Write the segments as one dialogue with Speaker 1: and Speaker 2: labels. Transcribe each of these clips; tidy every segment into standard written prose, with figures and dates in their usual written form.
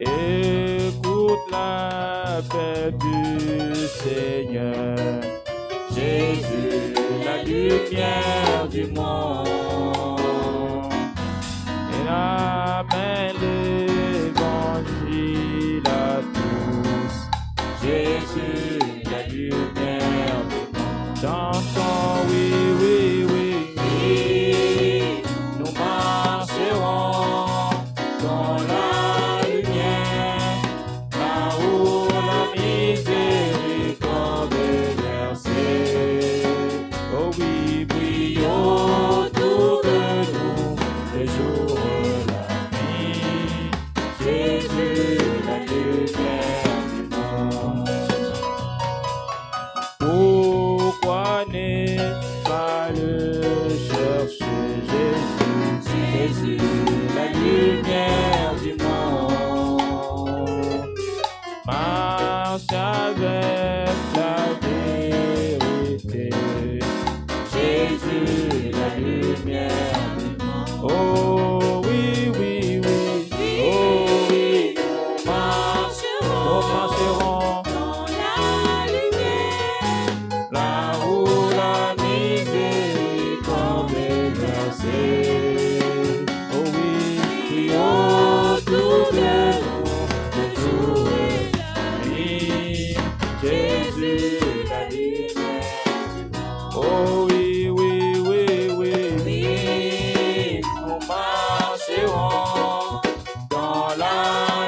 Speaker 1: Écoute l'appel du Seigneur. Jésus, la lumière du monde. Il amène l'évangile à tous. Jésus, la lumière du monde. Chantons, oui, oui, oui, oui. Nous marcherons dans la lumière, là où la miséricorde est versée. Oh oui, brillons autour de nous le jour et la nuit. Jésus, la lumière du monde. Pourquoi n'est pas le chercher Jésus? Jésus, la lumière du monde. Marche avec la vérité. Jésus, la lumière du monde. Oh oui, oui, oui. Oh oui, nous marcherons dans la lumière, là où la miséricorde est versée. Oh oui, prions autour de nous le jour et la nuit. Jésus, la lumière du monde. Oh oui, oui, oui, oui, oui. Nous marcherons dans la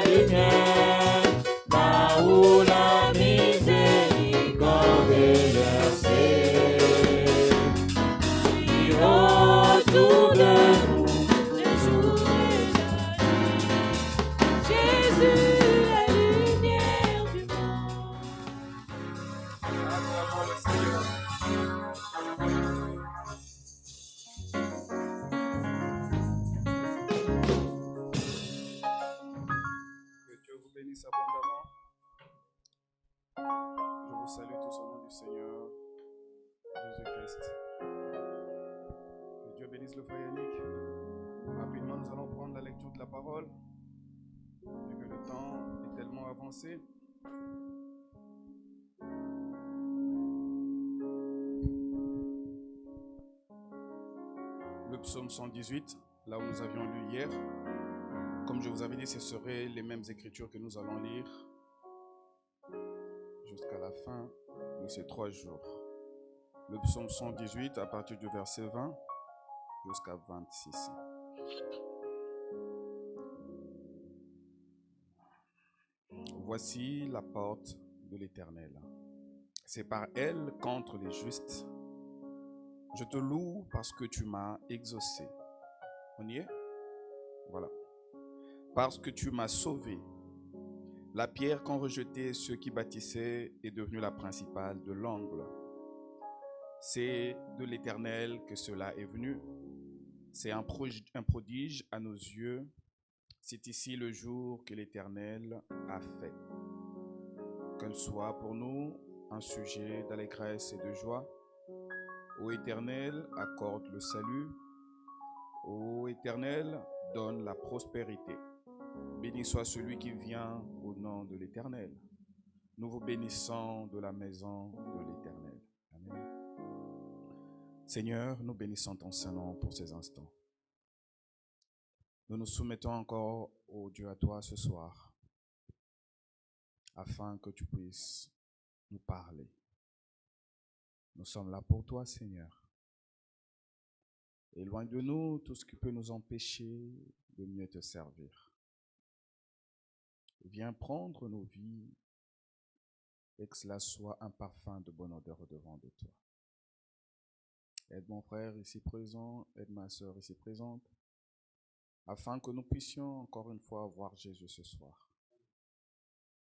Speaker 1: lumière, là où la miséricorde est versée. Prions autour de nous le jour et la nuit. Jésus, la lumière du monde. Acclamons le Seigneur.
Speaker 2: Que Dieu vous bénisse abondamment. Je vous salue tous au nom du Seigneur Jésus-Christ. Que Dieu bénisse le frère Yannick. Rapidement, nous allons prendre la lecture de la parole, vu que le temps est tellement avancé. Le psaume 118, là où nous avions lu hier. Comme je vous avais dit, ce seraient les mêmes écritures que nous allons lire jusqu'à la fin de ces 3 jours. Le psaume 118 à partir du verset 20 jusqu'à 26. Voici la porte de l'Éternel. C'est par elle qu'entrent les justes. Je te loue parce que tu m'as exaucé. On y est? Voilà. Parce que tu m'as sauvé. La pierre qu'ont rejetée ceux qui bâtissaient est devenue la principale de l'angle. C'est de l'Éternel que cela est venu. C'est un prodige à nos yeux. C'est ici le jour que l'Éternel a fait. Qu'elle soit pour nous un sujet d'allégresse et de joie. Ô Éternel, accorde le salut. Ô Éternel, donne la prospérité. Béni soit celui qui vient au nom de l'Éternel. Nous vous bénissons de la maison de l'Éternel. Amen. Seigneur, nous bénissons ton Saint-Nom pour ces instants. Nous nous soumettons encore, ô Dieu, à toi ce soir, afin que tu puisses nous parler. Nous sommes là pour toi, Seigneur. Éloigne de nous tout ce qui peut nous empêcher de mieux te servir. Viens prendre nos vies et que cela soit un parfum de bonne odeur au-devant de toi. Aide mon frère ici présent, aide ma sœur ici présente, afin que nous puissions encore une fois voir Jésus ce soir.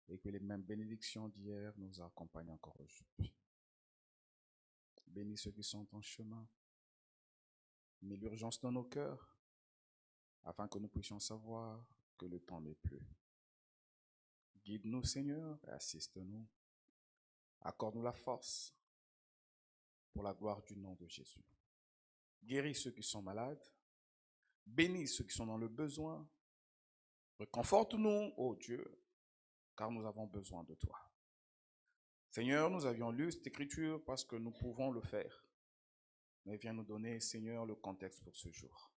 Speaker 2: Et que les mêmes bénédictions d'hier nous accompagnent encore aujourd'hui. Bénis ceux qui sont en chemin. Mets l'urgence dans nos cœurs, afin que nous puissions savoir que le temps n'est plus. Guide-nous, Seigneur, et assiste-nous. Accorde-nous la force pour la gloire du nom de Jésus. Guéris ceux qui sont malades. Bénis ceux qui sont dans le besoin. Réconforte-nous, ô Dieu, car nous avons besoin de toi. Seigneur, nous avions lu cette écriture parce que nous pouvons le faire. Mais viens nous donner, Seigneur, le contexte pour ce jour.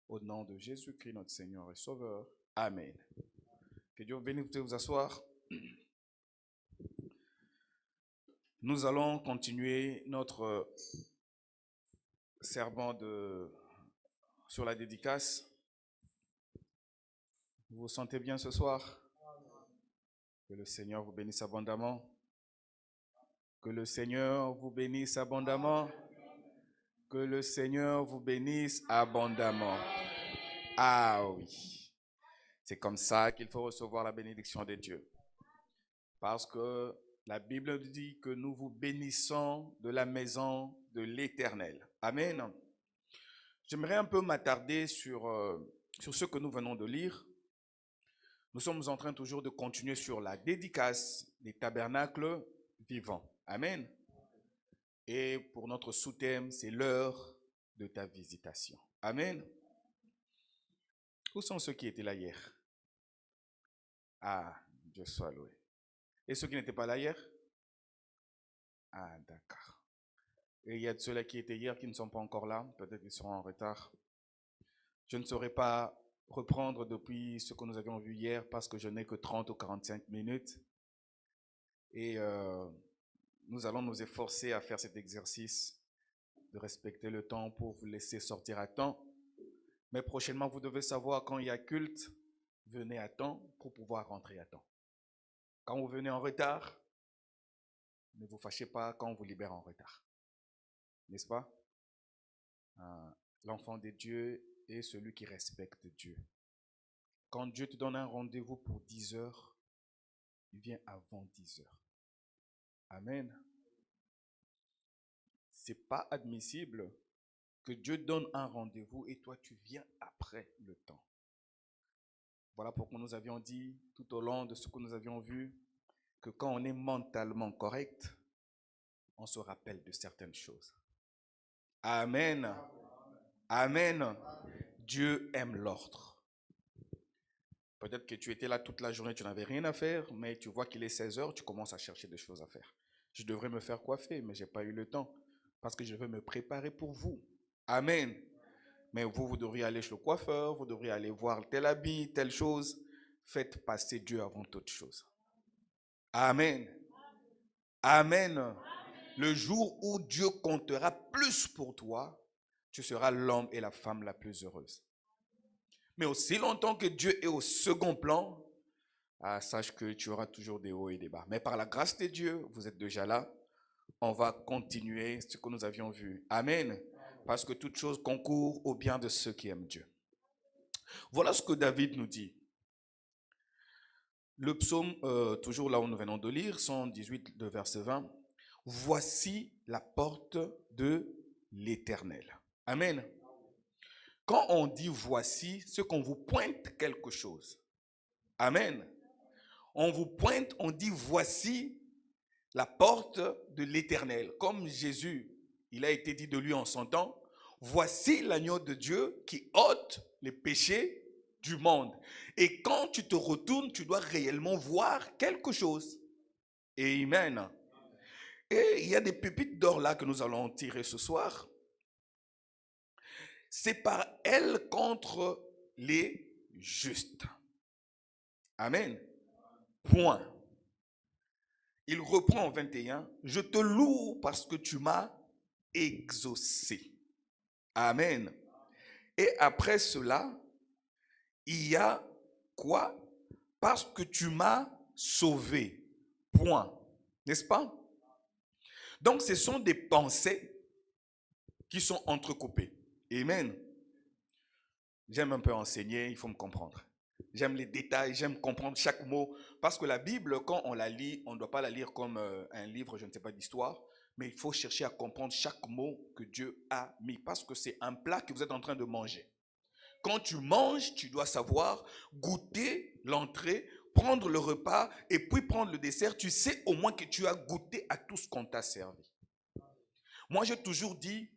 Speaker 2: Au nom de Jésus-Christ, notre Seigneur et Sauveur. Amen. Que Dieu vous bénisse, vous pouvez vous asseoir. Nous allons continuer notre serment sur la dédicace. Vous vous sentez bien ce soir? Que le Seigneur vous bénisse abondamment. Que le Seigneur vous bénisse abondamment. Que le Seigneur vous bénisse abondamment. Ah oui. C'est comme ça qu'il faut recevoir la bénédiction de Dieu. Parce que la Bible dit que nous vous bénissons de la maison de l'Éternel. Amen. J'aimerais un peu m'attarder sur ce que nous venons de lire. Nous sommes en train toujours de continuer sur la dédicace des tabernacles vivants. Amen. Et pour notre sous-thème, c'est l'heure de ta visitation. Amen. Où sont ceux qui étaient là hier? Ah, Dieu soit loué. Et ceux qui n'étaient pas là hier? Ah, d'accord. Et il y a ceux-là qui étaient hier qui ne sont pas encore là. Peut-être qu'ils seront en retard. Je ne saurais pas reprendre depuis ce que nous avions vu hier parce que je n'ai que 30 ou 45 minutes. Et nous allons nous efforcer à faire cet exercice de respecter le temps pour vous laisser sortir à temps. Mais prochainement, vous devez savoir quand il y a culte, venez à temps pour pouvoir rentrer à temps. Quand vous venez en retard, ne vous fâchez pas quand on vous libère en retard. N'est-ce pas? L'enfant de Dieu est celui qui respecte Dieu. Quand Dieu te donne un rendez-vous pour 10 heures, il vient avant 10 heures. Amen. Ce n'est pas admissible que Dieu donne un rendez-vous et toi tu viens après le temps. Voilà pourquoi nous avions dit tout au long de ce que nous avions vu que quand on est mentalement correct, on se rappelle de certaines choses. Amen. Amen. Dieu aime l'ordre. Peut-être que tu étais là toute la journée, tu n'avais rien à faire, mais tu vois qu'il est 16 heures, tu commences à chercher des choses à faire. Je devrais me faire coiffer, mais je n'ai pas eu le temps parce que je veux me préparer pour vous. Amen. Mais vous devriez aller chez le coiffeur, vous devriez aller voir tel habit, telle chose. Faites passer Dieu avant toute chose. Amen. Amen. Le jour où Dieu comptera plus pour toi, tu seras l'homme et la femme la plus heureuse. Mais aussi longtemps que Dieu est au second plan, sache que tu auras toujours des hauts et des bas. Mais par la grâce de Dieu, vous êtes déjà là. On va continuer ce que nous avions vu. Amen. Parce que toute chose concourt au bien de ceux qui aiment Dieu. Voilà ce que David nous dit. Le psaume, toujours là où nous venons de lire, 118, de verset 20. Voici la porte de l'Éternel. Amen. Quand on dit voici, c'est qu'on vous pointe quelque chose. Amen. On vous pointe, on dit voici la porte de l'Éternel. Comme Jésus, il a été dit de lui en son temps, voici l'agneau de Dieu qui ôte les péchés du monde. Et quand tu te retournes, tu dois réellement voir quelque chose. Amen. Et il y a des pépites d'or là que nous allons tirer ce soir. C'est par elle contre les justes. Amen. Point. Il reprend en 21. Je te loue parce que tu m'as exaucé. Amen. Et après cela, il y a quoi? Parce que tu m'as sauvé. Point. N'est-ce pas? Donc, ce sont des pensées qui sont entrecoupées. Amen. J'aime un peu enseigner, il faut me comprendre. J'aime les détails, j'aime comprendre chaque mot. Parce que la Bible, quand on la lit, on ne doit pas la lire comme un livre, je ne sais pas, d'histoire. Mais il faut chercher à comprendre chaque mot que Dieu a mis. Parce que c'est un plat que vous êtes en train de manger. Quand tu manges, tu dois savoir goûter l'entrée, prendre le repas et puis prendre le dessert. Tu sais au moins que tu as goûté à tout ce qu'on t'a servi. Moi, j'ai toujours dit,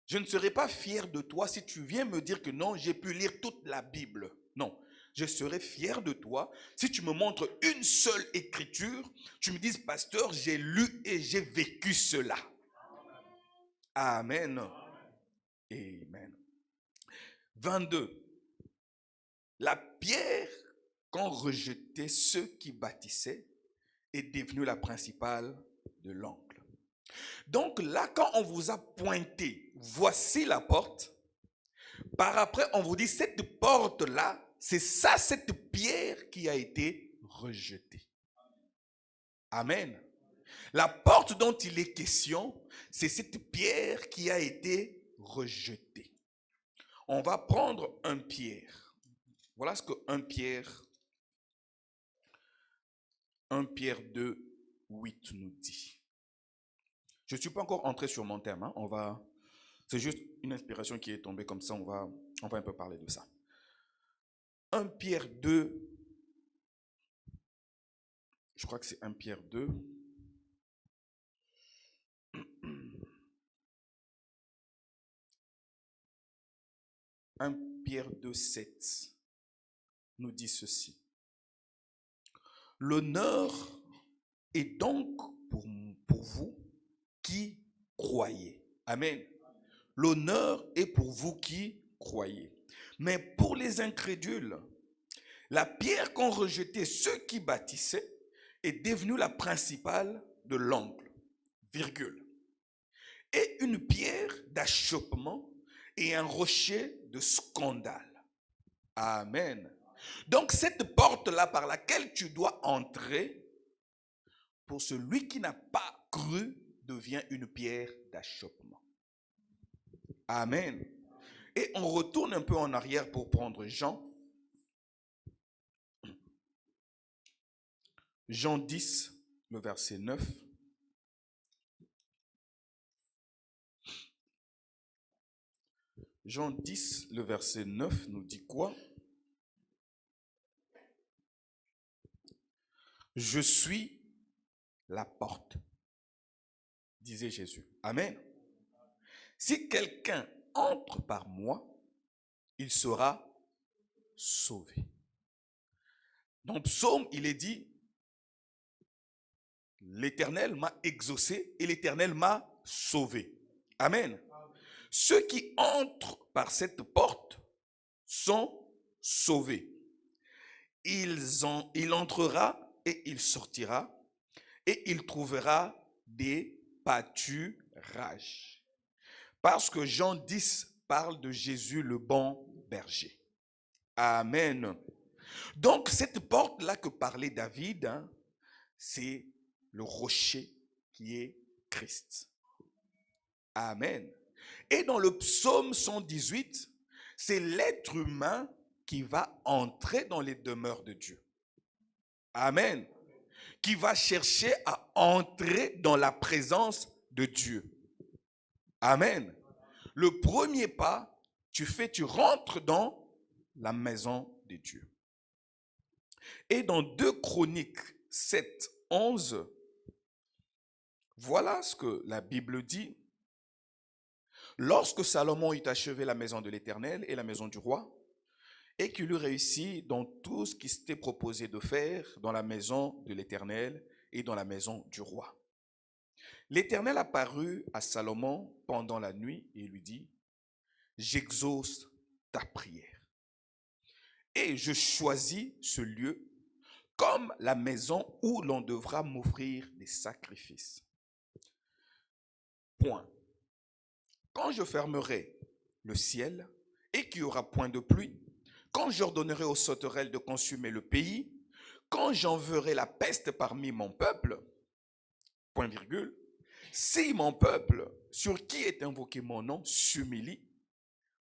Speaker 2: je ne serai pas fier de toi si tu viens me dire que non, j'ai pu lire toute la Bible. Non, je serai fier de toi si tu me montres une seule écriture, tu me dises, pasteur, j'ai lu et j'ai vécu cela. Amen. Amen. 22. La pierre qu'ont rejeté ceux qui bâtissaient est devenue la principale de l'angle. Donc là, quand on vous a pointé, voici la porte, par après, on vous dit, cette porte-là, c'est ça, cette pierre qui a été rejetée. Amen. La porte dont il est question, c'est cette pierre qui a été rejetée. On va prendre un Pierre. Voilà ce que 1 Pierre 2, 8 nous dit. Je ne suis pas encore entré sur mon thème. C'est juste une inspiration qui est tombée comme ça. On va un peu parler de ça. 1 Pierre 2, je crois que c'est 1 Pierre 2. 1 Pierre 2, 7 nous dit ceci. L'honneur est donc pour vous qui croyez. Amen. L'honneur est pour vous qui croyez. Mais pour les incrédules, la pierre qu'ont rejetée ceux qui bâtissaient est devenue la principale de l'angle, virgule. Et une pierre d'achoppement et un rocher de scandale. Amen. Donc cette porte-là par laquelle tu dois entrer, pour celui qui n'a pas cru, devient une pierre d'achoppement. Amen. Et on retourne un peu en arrière pour prendre Jean. Jean 10, le verset 9. Jean 10, le verset 9 nous dit quoi? Je suis la porte, disait Jésus. Amen. Si quelqu'un entre par moi, il sera sauvé. Dans le psaume, il est dit, l'Éternel m'a exaucé et l'Éternel m'a sauvé. Amen. Ceux qui entrent par cette porte sont sauvés. Il entrera et il sortira et il trouvera des pâturages. Parce que Jean 10 parle de Jésus le bon berger. Amen. Donc cette porte-là que parlait David, c'est le rocher qui est Christ. Amen. Et dans le psaume 118, c'est l'être humain qui va entrer dans les demeures de Dieu. Amen. Qui va chercher à entrer dans la présence de Dieu. Amen. Le premier pas, tu rentres dans la maison de Dieu. Et dans 2 Chroniques 7, 11, voilà ce que la Bible dit. Lorsque Salomon eut achevé la maison de l'Éternel et la maison du roi, et qu'il eut réussi dans tout ce qu'il s'était proposé de faire dans la maison de l'Éternel et dans la maison du roi. L'Éternel apparut à Salomon pendant la nuit et lui dit, « J'exauce ta prière. Et je choisis ce lieu comme la maison où l'on devra m'offrir des sacrifices. » Point. Quand je fermerai le ciel et qu'il n'y aura point de pluie, quand j'ordonnerai aux sauterelles de consumer le pays, quand j'enverrai la peste parmi mon peuple, point virgule, si mon peuple, sur qui est invoqué mon nom, s'humilie,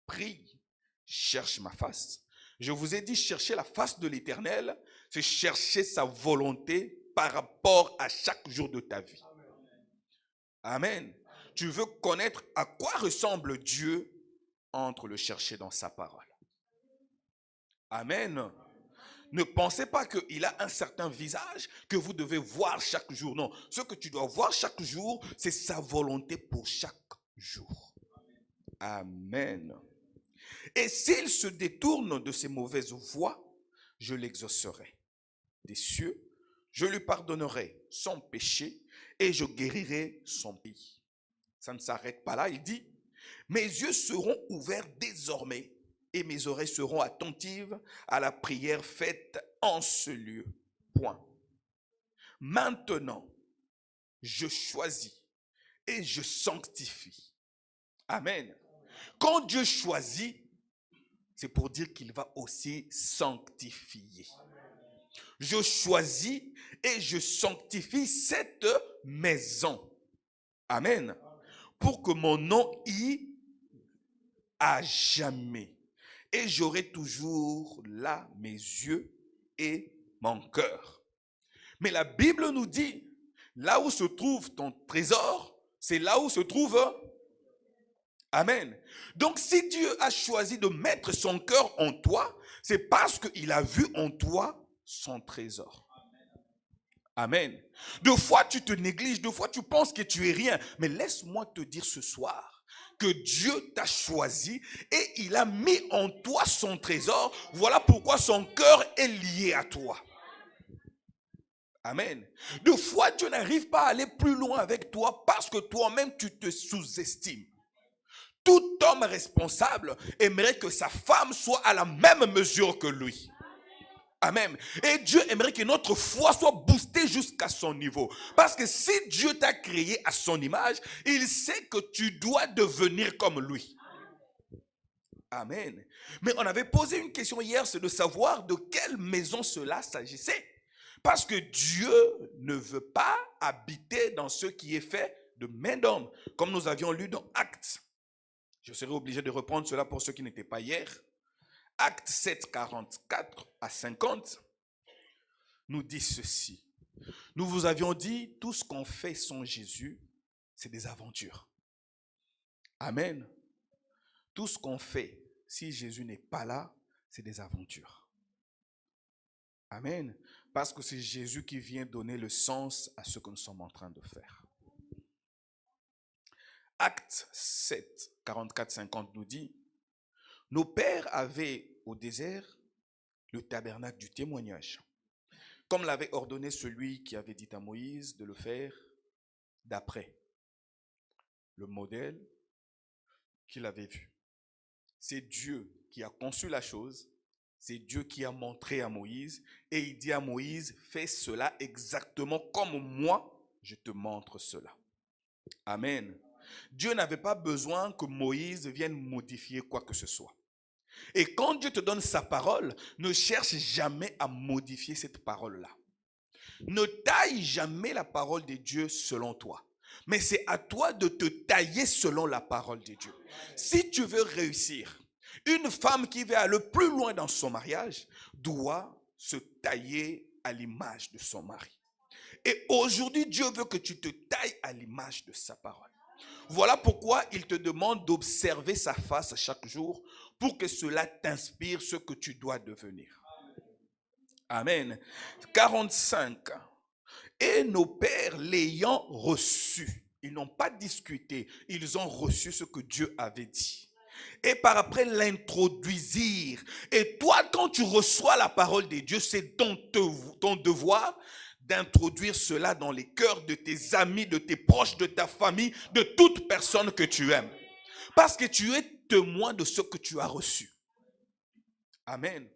Speaker 2: prie, cherche ma face. Je vous ai dit, chercher la face de l'Éternel, c'est chercher sa volonté par rapport à chaque jour de ta vie. Amen. Tu veux connaître à quoi ressemble Dieu, entre le chercher dans sa parole. Amen. Ne pensez pas qu'il a un certain visage que vous devez voir chaque jour. Non, ce que tu dois voir chaque jour, c'est sa volonté pour chaque jour. Amen. Et s'il se détourne de ses mauvaises voies, je l'exaucerai des cieux, je lui pardonnerai son péché et je guérirai son pays. Ça ne s'arrête pas là, il dit, mes yeux seront ouverts désormais et mes oreilles seront attentives à la prière faite en ce lieu. Point. Maintenant, je choisis et je sanctifie. Amen. Quand Dieu choisit, c'est pour dire qu'il va aussi sanctifier. Je choisis et je sanctifie cette maison. Amen. Pour que mon nom y à jamais. Et j'aurai toujours là mes yeux et mon cœur. Mais la Bible nous dit, là où se trouve ton trésor, c'est là où se trouve. Amen. Donc si Dieu a choisi de mettre son cœur en toi, c'est parce qu'il a vu en toi son trésor. Amen. Deux fois tu te négliges, deux fois tu penses que tu es rien. Mais laisse-moi te dire ce soir que Dieu t'a choisi et il a mis en toi son trésor. Voilà pourquoi son cœur est lié à toi. Amen. Deux fois Dieu n'arrive pas à aller plus loin avec toi parce que toi-même tu te sous-estimes. Tout homme responsable aimerait que sa femme soit à la même mesure que lui. Amen. Et Dieu aimerait que notre foi soit boostée jusqu'à son niveau. Parce que si Dieu t'a créé à son image, il sait que tu dois devenir comme lui. Amen. Mais on avait posé une question hier, c'est de savoir de quelle maison cela s'agissait. Parce que Dieu ne veut pas habiter dans ce qui est fait de main d'homme. Comme nous avions lu dans Actes. Je serai obligé de reprendre cela pour ceux qui n'étaient pas hier. Acte 7, 44 à 50 nous dit ceci. Nous vous avions dit, tout ce qu'on fait sans Jésus, c'est des aventures. Amen. Tout ce qu'on fait, si Jésus n'est pas là, c'est des aventures. Amen. Parce que c'est Jésus qui vient donner le sens à ce que nous sommes en train de faire. Acte 7, 44, 50 nous dit, nos pères avaient au désert le tabernacle du témoignage, comme l'avait ordonné celui qui avait dit à Moïse de le faire d'après le modèle qu'il avait vu. C'est Dieu qui a conçu la chose, c'est Dieu qui a montré à Moïse, et il dit à Moïse, fais cela exactement comme moi, je te montre cela. Amen. Dieu n'avait pas besoin que Moïse vienne modifier quoi que ce soit. Et quand Dieu te donne sa parole, ne cherche jamais à modifier cette parole-là. Ne taille jamais la parole de Dieu selon toi. Mais c'est à toi de te tailler selon la parole de Dieu. Si tu veux réussir, une femme qui veut aller plus loin dans son mariage doit se tailler à l'image de son mari. Et aujourd'hui, Dieu veut que tu te tailles à l'image de sa parole. Voilà pourquoi il te demande d'observer sa face chaque jour pour que cela t'inspire ce que tu dois devenir. Amen. 45. Et nos pères l'ayant reçu, ils n'ont pas discuté, ils ont reçu ce que Dieu avait dit. Et par après l'introduisirent. Et toi, quand tu reçois la parole de Dieu, c'est ton devoir d'introduire cela dans les cœurs de tes amis, de tes proches, de ta famille, de toute personne que tu aimes. Parce que tu es témoin de ce que tu as reçu. Amen.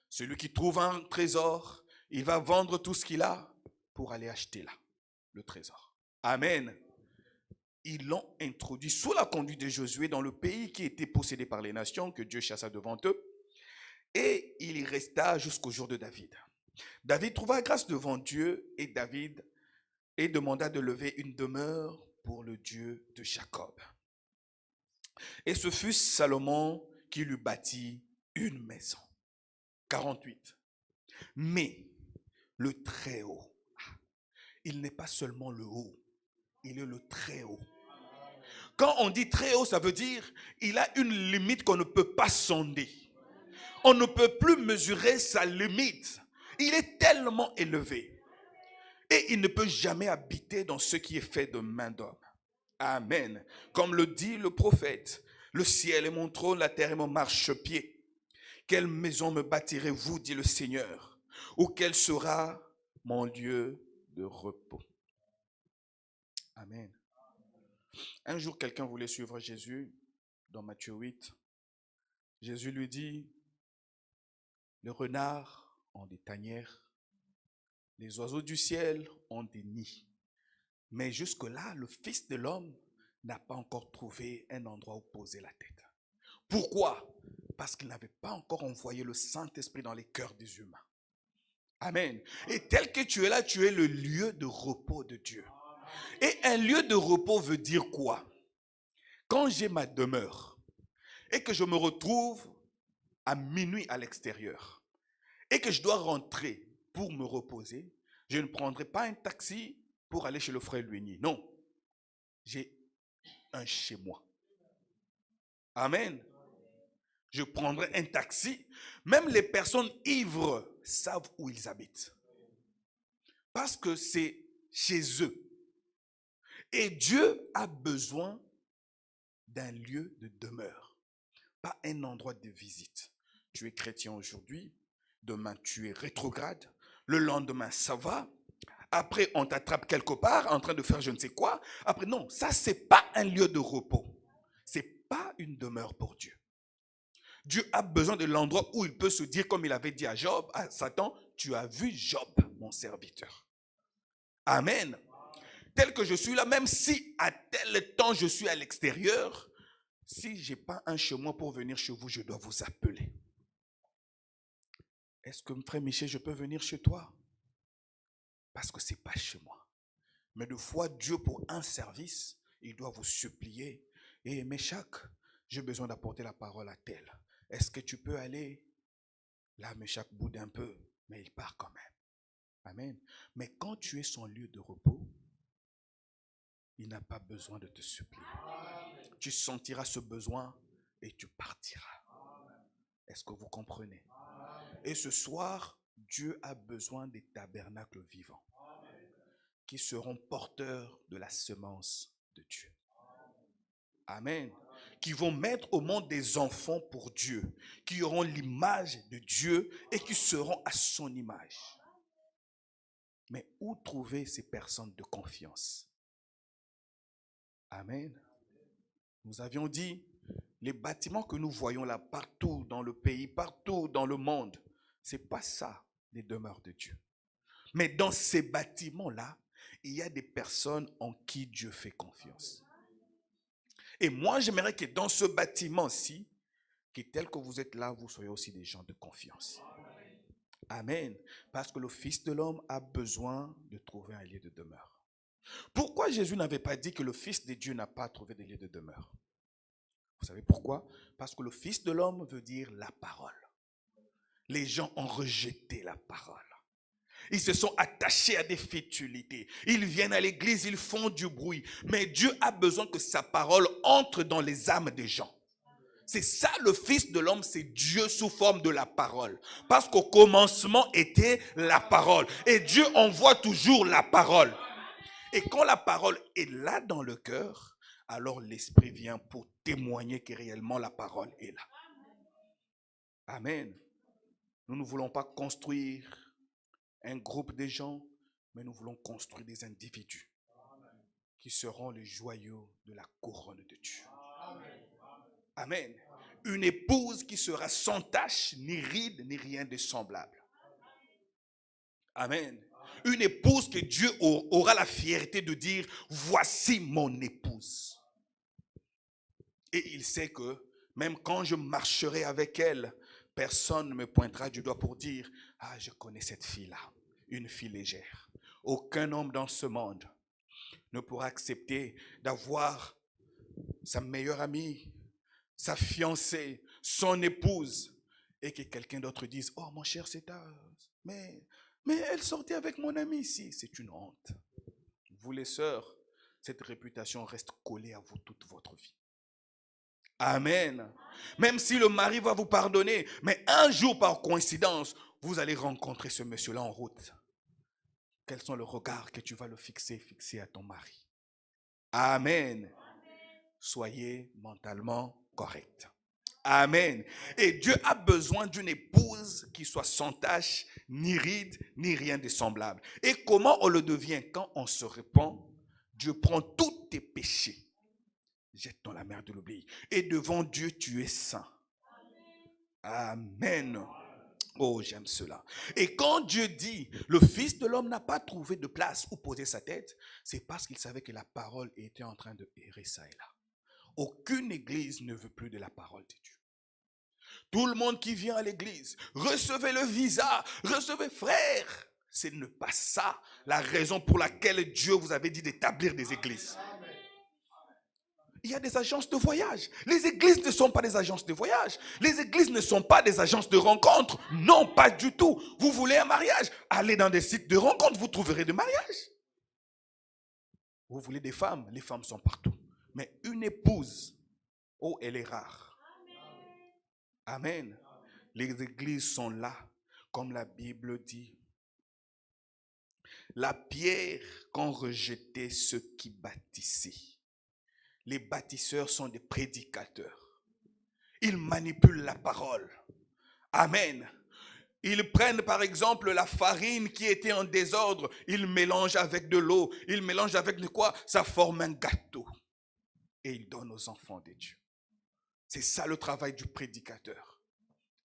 Speaker 2: Celui qui trouve un trésor, il va vendre tout ce qu'il a pour aller acheter là, le trésor. Amen. Ils l'ont introduit sous la conduite de Josué dans le pays qui était possédé par les nations que Dieu chassa devant eux. Et il y resta jusqu'au jour de David. David trouva grâce devant Dieu et David demanda de lever une demeure pour le Dieu de Jacob. Et ce fut Salomon qui lui bâtit une maison. 48. Mais le Très-Haut, il n'est pas seulement le haut, il est le Très-Haut. Quand on dit Très-Haut, ça veut dire il a une limite qu'on ne peut pas sonder. On ne peut plus mesurer sa limite. Il est tellement élevé. Et il ne peut jamais habiter dans ce qui est fait de main d'homme. Amen. Comme le dit le prophète, le ciel est mon trône, la terre est mon marchepied. Quelle maison me bâtirez-vous, dit le Seigneur, ou quel sera mon lieu de repos? Amen. Un jour, quelqu'un voulait suivre Jésus dans Matthieu 8. Jésus lui dit, les renards ont des tanières, les oiseaux du ciel ont des nids. Mais jusque-là, le Fils de l'homme n'a pas encore trouvé un endroit où poser la tête. Pourquoi? Parce qu'il n'avait pas encore envoyé le Saint-Esprit dans les cœurs des humains. Amen. Et tel que tu es là, tu es le lieu de repos de Dieu. Et un lieu de repos veut dire quoi? Quand j'ai ma demeure et que je me retrouve à minuit à l'extérieur et que je dois rentrer pour me reposer, je ne prendrai pas un taxi pour aller chez le frère Luigny. Non, j'ai un chez moi. Amen. Je prendrai un taxi. Même les personnes ivres savent où ils habitent. Parce que c'est chez eux. Et Dieu a besoin d'un lieu de demeure, pas un endroit de visite. Tu es chrétien aujourd'hui, demain tu es rétrograde, le lendemain ça va, après on t'attrape quelque part en train de faire je ne sais quoi. Après non, ça c'est pas un lieu de repos. C'est pas une demeure pour Dieu. Dieu a besoin de l'endroit où il peut se dire, comme il avait dit à Job, à Satan, tu as vu Job, mon serviteur. Amen. Tel que je suis là, même si à tel temps je suis à l'extérieur, si je n'ai pas un chemin pour venir chez vous, je dois vous appeler. Est-ce que, frère Michel, je peux venir chez toi? Parce que ce n'est pas chez moi. Mais de fois, Dieu, pour un service, il doit vous supplier. Et Méchac, j'ai besoin d'apporter la parole à tel. Est-ce que tu peux aller? Là, Méchac boude un peu, mais il part quand même. Amen. Mais quand tu es son lieu de repos, il n'a pas besoin de te supplier. Tu sentiras ce besoin et tu partiras. Est-ce que vous comprenez? Et ce soir, Dieu a besoin des tabernacles vivants qui seront porteurs de la semence de Dieu. Amen. Qui vont mettre au monde des enfants pour Dieu, qui auront l'image de Dieu et qui seront à son image. Mais où trouver ces personnes de confiance? Amen. Nous avions dit, les bâtiments que nous voyons là partout dans le pays, partout dans le monde, ce n'est pas ça les demeures de Dieu. Mais dans ces bâtiments-là, il y a des personnes en qui Dieu fait confiance. Et moi, j'aimerais que dans ce bâtiment-ci, que tel que vous êtes là, vous soyez aussi des gens de confiance. Amen. Parce que le Fils de l'homme a besoin de trouver un lieu de demeure. Pourquoi Jésus n'avait pas dit que le Fils de Dieu n'a pas trouvé de lieu de demeure? Vous savez pourquoi? Parce que le Fils de l'homme veut dire la parole. Les gens ont rejeté la parole. Ils se sont attachés à des futilités. Ils viennent à l'église, ils font du bruit. Mais Dieu a besoin que sa parole entre dans les âmes des gens. C'est ça le Fils de l'homme, c'est Dieu sous forme de la parole. Parce qu'au commencement était la parole. Et Dieu envoie toujours la parole. Et quand la parole est là dans le cœur, alors l'Esprit vient pour témoigner que réellement la parole est là. Amen. Nous ne voulons pas construire un groupe de gens, mais nous voulons construire des individus qui seront les joyaux de la couronne de Dieu. Amen. Une épouse qui sera sans tache, ni ride, ni rien de semblable. Amen. Une épouse que Dieu aura la fierté de dire, voici mon épouse. Et il sait que même quand je marcherai avec elle, personne ne me pointera du doigt pour dire, ah, je connais cette fille-là, une fille légère. Aucun homme dans ce monde ne pourra accepter d'avoir sa meilleure amie, sa fiancée, son épouse, et que quelqu'un d'autre dise, oh mon cher, c'est ta... Mais elle sortait avec mon ami ici. C'est une honte. Vous les sœurs, cette réputation reste collée à vous toute votre vie. Amen. Même si le mari va vous pardonner, mais un jour par coïncidence, vous allez rencontrer ce monsieur-là en route. Quels sont les regards que tu vas le fixer à ton mari? Amen. Soyez mentalement correct. Amen. Et Dieu a besoin d'une épouse qui soit sans tache, ni ride, ni rien de semblable. Et comment on le devient? Quand on se répand, Dieu prend tous tes péchés, jette dans la mer de l'oubli. Et devant Dieu, tu es saint. Amen. Oh, j'aime cela. Et quand Dieu dit, le Fils de l'homme n'a pas trouvé de place où poser sa tête, c'est parce qu'il savait que la parole était en train de errer ça et là. Aucune église ne veut plus de la parole de Dieu. Tout le monde qui vient à l'église, recevez le visa, recevez frère. Ce n'est pas ça la raison pour laquelle Dieu vous avait dit d'établir des églises. Il y a des agences de voyage. Les églises ne sont pas des agences de voyage. Les églises ne sont pas des agences de rencontres. Non, pas du tout. Vous voulez un mariage? Allez dans des sites de rencontres, vous trouverez des mariages. Vous voulez des femmes? Les femmes sont partout. Mais une épouse, oh, elle est rare. Amen. Les églises sont là, comme la Bible dit. La pierre qu'ont rejeté ceux qui bâtissaient. Les bâtisseurs sont des prédicateurs. Ils manipulent la parole. Amen. Ils prennent par exemple la farine qui était en désordre. Ils mélangent avec de l'eau. Ils mélangent avec de quoi? Ça forme un gâteau. Et ils donnent aux enfants de Dieu. C'est ça le travail du prédicateur.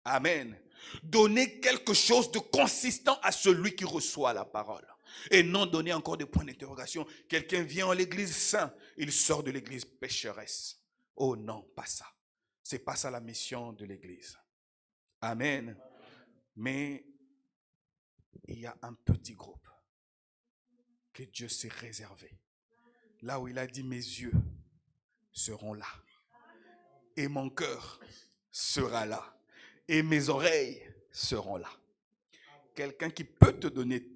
Speaker 2: Amen. Donner quelque chose de consistant à celui qui reçoit la parole. Et non donner encore des points d'interrogation. Quelqu'un vient en l'église saint, il sort de l'église pécheresse. Oh non, pas ça. C'est pas ça la mission de l'église. Amen. Mais il y a un petit groupe que Dieu s'est réservé. Là où il a dit, mes yeux seront là. Et mon cœur sera là. Et mes oreilles seront là. Quelqu'un qui peut te donner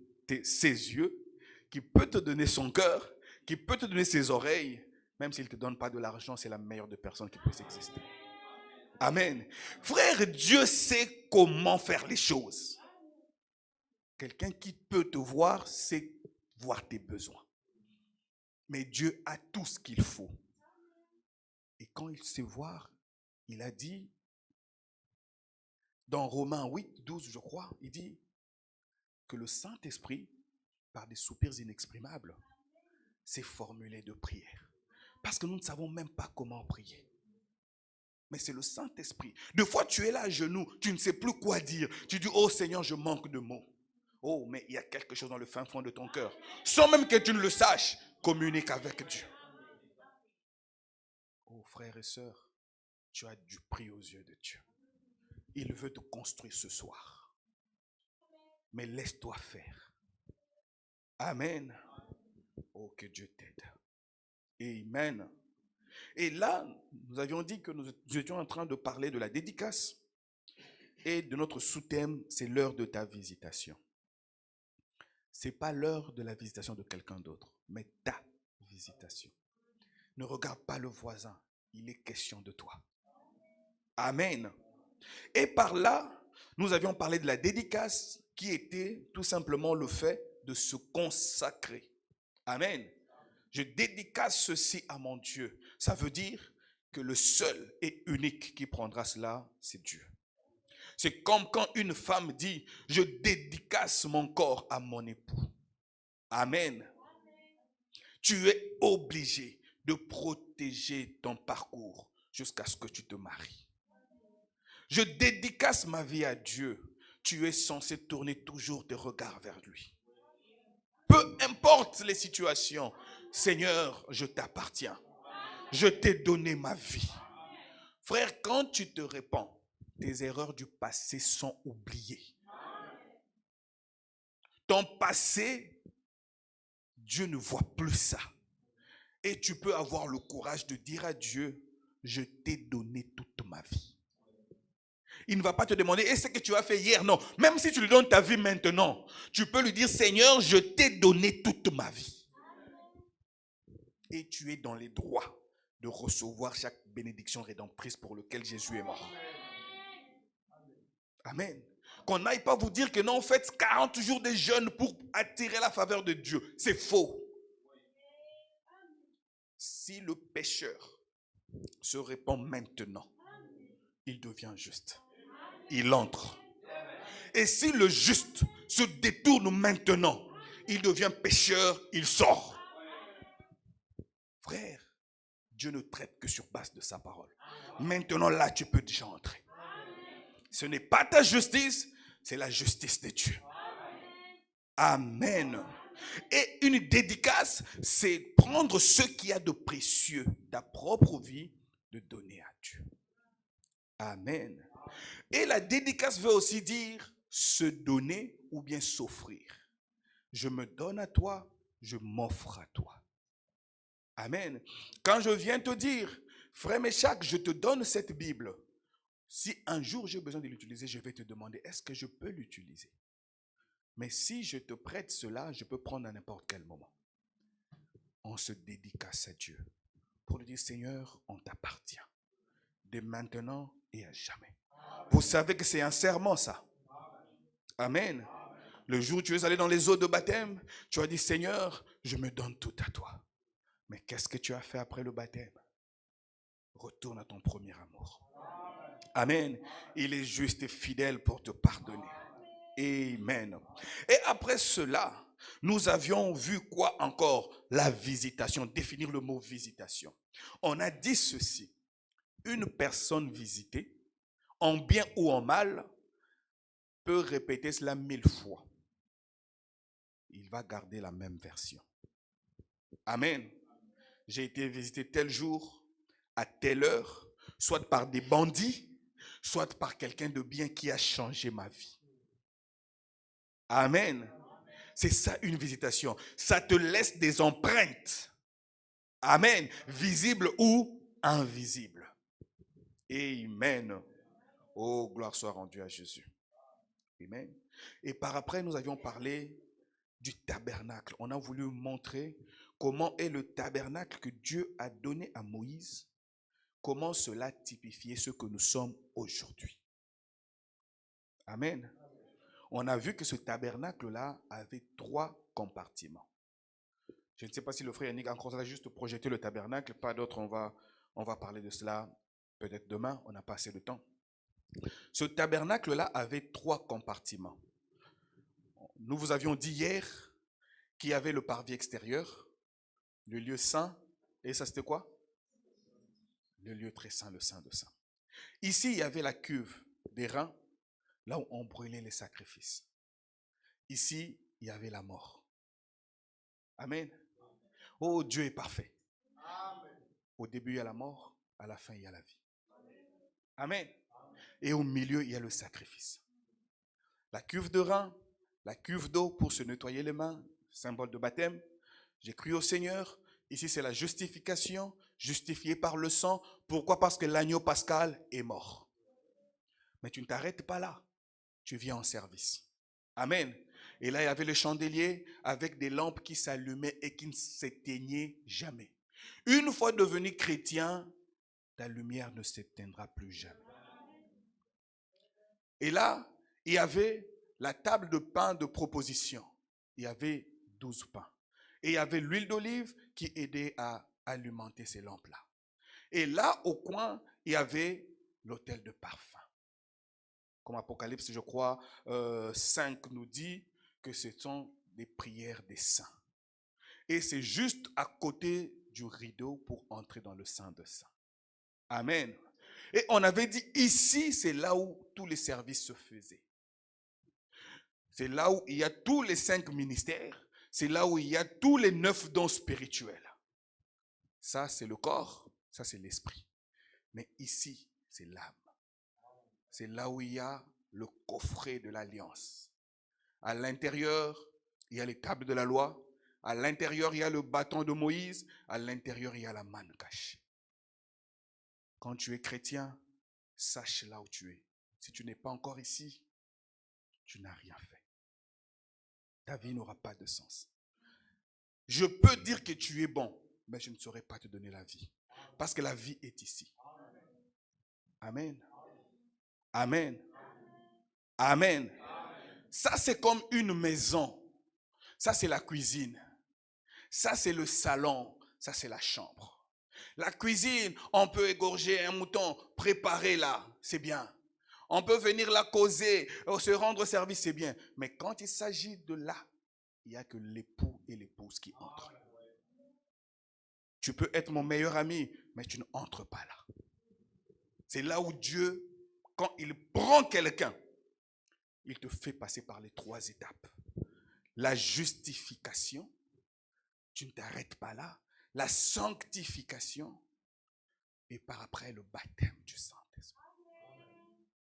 Speaker 2: ses yeux, qui peut te donner son cœur, qui peut te donner ses oreilles, même s'il ne te donne pas de l'argent, c'est la meilleure des personnes qui puisse exister. Amen. Frère, Dieu sait comment faire les choses. Quelqu'un qui peut te voir, sait voir tes besoins. Mais Dieu a tout ce qu'il faut. Et quand il sait voir, il a dit, dans Romains 8, 12, je crois, il dit que le Saint-Esprit, par des soupirs inexprimables, s'est formulé de prière. Parce que nous ne savons même pas comment prier. Mais c'est le Saint-Esprit. Des fois, tu es là à genoux, tu ne sais plus quoi dire. Tu dis, oh Seigneur, je manque de mots. Oh, mais il y a quelque chose dans le fin fond de ton cœur. Sans même que tu ne le saches, communique avec Dieu. Oh, frères et sœurs, tu as du prix aux yeux de Dieu. Il veut te construire ce soir. Mais laisse-toi faire. Amen. Oh, que Dieu t'aide. Amen. Et là, nous avions dit que nous étions en train de parler de la dédicace. Et de notre sous-thème, c'est l'heure de ta visitation. Ce n'est pas l'heure de la visitation de quelqu'un d'autre, mais ta visitation. Ne regarde pas le voisin, il est question de toi. Amen. Et par là, nous avions parlé de la dédicace qui était tout simplement le fait de se consacrer. Amen. Je dédicace ceci à mon Dieu. Ça veut dire que le seul et unique qui prendra cela, c'est Dieu. C'est comme quand une femme dit, je dédicace mon corps à mon époux. Amen. Tu es obligé de protéger ton parcours jusqu'à ce que tu te maries. Je dédicace ma vie à Dieu. Tu es censé tourner toujours tes regards vers lui. Peu importe les situations, Seigneur, je t'appartiens. Je t'ai donné ma vie. Frère, quand tu te répands, tes erreurs du passé sont oubliées. Ton passé, Dieu ne voit plus ça. Et tu peux avoir le courage de dire à Dieu, je t'ai donné toute ma vie. Il ne va pas te demander, et ce que tu as fait hier, non. Même si tu lui donnes ta vie maintenant, tu peux lui dire, Seigneur, je t'ai donné toute ma vie. Et tu es dans les droits de recevoir chaque bénédiction rédemptrice pour laquelle Jésus est mort. Amen. Qu'on n'aille pas vous dire que non, faites 40 jours de jeûne pour attirer la faveur de Dieu. C'est faux. Si le pécheur se répand maintenant, il devient juste. Il entre. Et si le juste se détourne maintenant, il devient pécheur, il sort. Frère, Dieu ne traite que sur base de sa parole. Maintenant, là, tu peux déjà entrer. Ce n'est pas ta justice, c'est la justice de Dieu. Amen. Et une dédicace, c'est prendre ce qu'il y a de précieux, ta propre vie, de donner à Dieu. Amen. Et la dédicace veut aussi dire se donner ou bien s'offrir. Je me donne à toi, je m'offre à toi. Amen. Quand je viens te dire, frère Méchac, je te donne cette Bible. Si un jour j'ai besoin de l'utiliser, je vais te demander, est-ce que je peux l'utiliser? Mais si je te prête cela, je peux prendre à n'importe quel moment. On se dédicace à Dieu pour lui dire, Seigneur, on t'appartient. De maintenant et à jamais. Vous savez que c'est un serment, ça. Amen. Le jour où tu es allé dans les eaux de baptême, tu as dit, Seigneur, je me donne tout à toi. Mais qu'est-ce que tu as fait après le baptême? Retourne à ton premier amour. Amen. Il est juste et fidèle pour te pardonner. Amen. Et après cela, nous avions vu quoi encore? La visitation. Définir le mot visitation. On a dit ceci. Une personne visitée, en bien ou en mal, peut répéter cela 1000 fois. Il va garder la même version. Amen. J'ai été visité tel jour, à telle heure, soit par des bandits, soit par quelqu'un de bien qui a changé ma vie. Amen. C'est ça une visitation. Ça te laisse des empreintes. Amen. Visibles ou invisibles. Amen. Oh, gloire soit rendue à Jésus. Amen. Et par après, nous avions parlé du tabernacle. On a voulu montrer comment est le tabernacle que Dieu a donné à Moïse, comment cela typifiait ce que nous sommes aujourd'hui. Amen. On a vu que ce tabernacle-là avait 3 compartiments. Je ne sais pas si le frère Yannick a encore juste projeté le tabernacle, pas d'autres, on va parler de cela peut-être demain, on n'a pas assez de temps. Ce tabernacle-là avait 3 compartiments. Nous vous avions dit hier qu'il y avait le parvis extérieur, le lieu saint, et ça c'était quoi? Le lieu très saint, le saint de saints. Ici, il y avait la cuve des reins, là où on brûlait les sacrifices. Ici, il y avait la mort. Amen. Oh, Dieu est parfait. Au début, il y a la mort, à la fin, il y a la vie. Amen. Et au milieu, il y a le sacrifice. La cuve de reins, la cuve d'eau pour se nettoyer les mains, symbole de baptême. J'ai cru au Seigneur. Ici, c'est la justification, justifiée par le sang. Pourquoi? Parce que l'agneau pascal est mort. Mais tu ne t'arrêtes pas là. Tu viens en service. Amen. Et là, il y avait le chandelier avec des lampes qui s'allumaient et qui ne s'éteignaient jamais. Une fois devenu chrétien, ta lumière ne s'éteindra plus jamais. Et là, il y avait la table de pain de proposition. Il y avait 12 pains. Et il y avait l'huile d'olive qui aidait à alimenter ces lampes-là. Et là, au coin, il y avait l'autel de parfum. Comme Apocalypse, je crois, 5 nous dit que ce sont des prières des saints. Et c'est juste à côté du rideau pour entrer dans le Saint de Saints. Amen. Et on avait dit ici, c'est là où tous les services se faisaient. C'est là où il y a tous les 5 ministères. C'est là où il y a tous les 9 dons spirituels. Ça, c'est le corps. Ça, c'est l'esprit. Mais ici, c'est l'âme. C'est là où il y a le coffret de l'alliance. À l'intérieur, il y a les tables de la loi. À l'intérieur, il y a le bâton de Moïse. À l'intérieur, il y a la manne cachée. Quand tu es chrétien, sache là où tu es. Si tu n'es pas encore ici, tu n'as rien fait. Ta vie n'aura pas de sens. Je peux dire que tu es bon, mais je ne saurais pas te donner la vie. Parce que la vie est ici. Amen. Amen. Amen. Ça, c'est comme une maison. Ça, c'est la cuisine. Ça, c'est le salon. Ça, c'est la chambre. La cuisine, on peut égorger un mouton, préparer là, c'est bien. On peut venir là causer, se rendre service, c'est bien. Mais quand il s'agit de là, il n'y a que l'époux et l'épouse qui entrent. Tu peux être mon meilleur ami, mais tu ne entres pas là. C'est là où Dieu, quand il prend quelqu'un, il te fait passer par les 3 étapes. La justification, tu ne t'arrêtes pas là. La sanctification et par après le baptême du Saint-Esprit.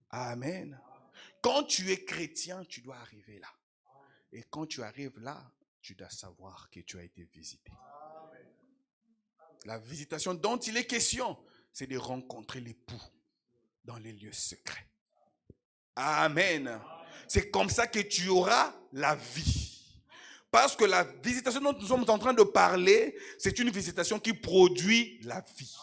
Speaker 2: Amen. Quand tu es chrétien, tu dois arriver là. Et quand tu arrives là, tu dois savoir que tu as été visité. La visitation dont il est question, c'est de rencontrer l'époux dans les lieux secrets. Amen. C'est comme ça que tu auras la vie. Parce que la visitation dont nous sommes en train de parler, c'est une visitation qui produit la vie.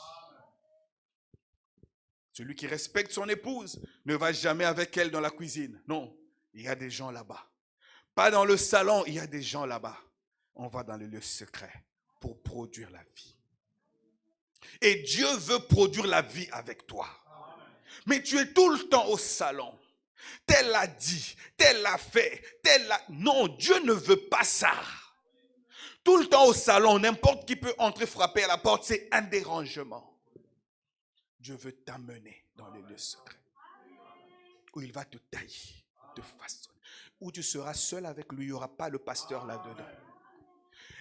Speaker 2: Celui qui respecte son épouse ne va jamais avec elle dans la cuisine. Non, il y a des gens là-bas. Pas dans le salon, il y a des gens là-bas. On va dans les lieux secrets pour produire la vie. Et Dieu veut produire la vie avec toi. Mais tu es tout le temps au salon. Tel l'a dit, tel l'a fait, tel l'a... Non, Dieu ne veut pas ça. Tout le temps au salon, n'importe qui peut entrer frapper à la porte, c'est un dérangement. Dieu veut t'amener dans les lieux secrets. Où il va te tailler, te façonner. Où tu seras seul avec lui, il n'y aura pas le pasteur là-dedans.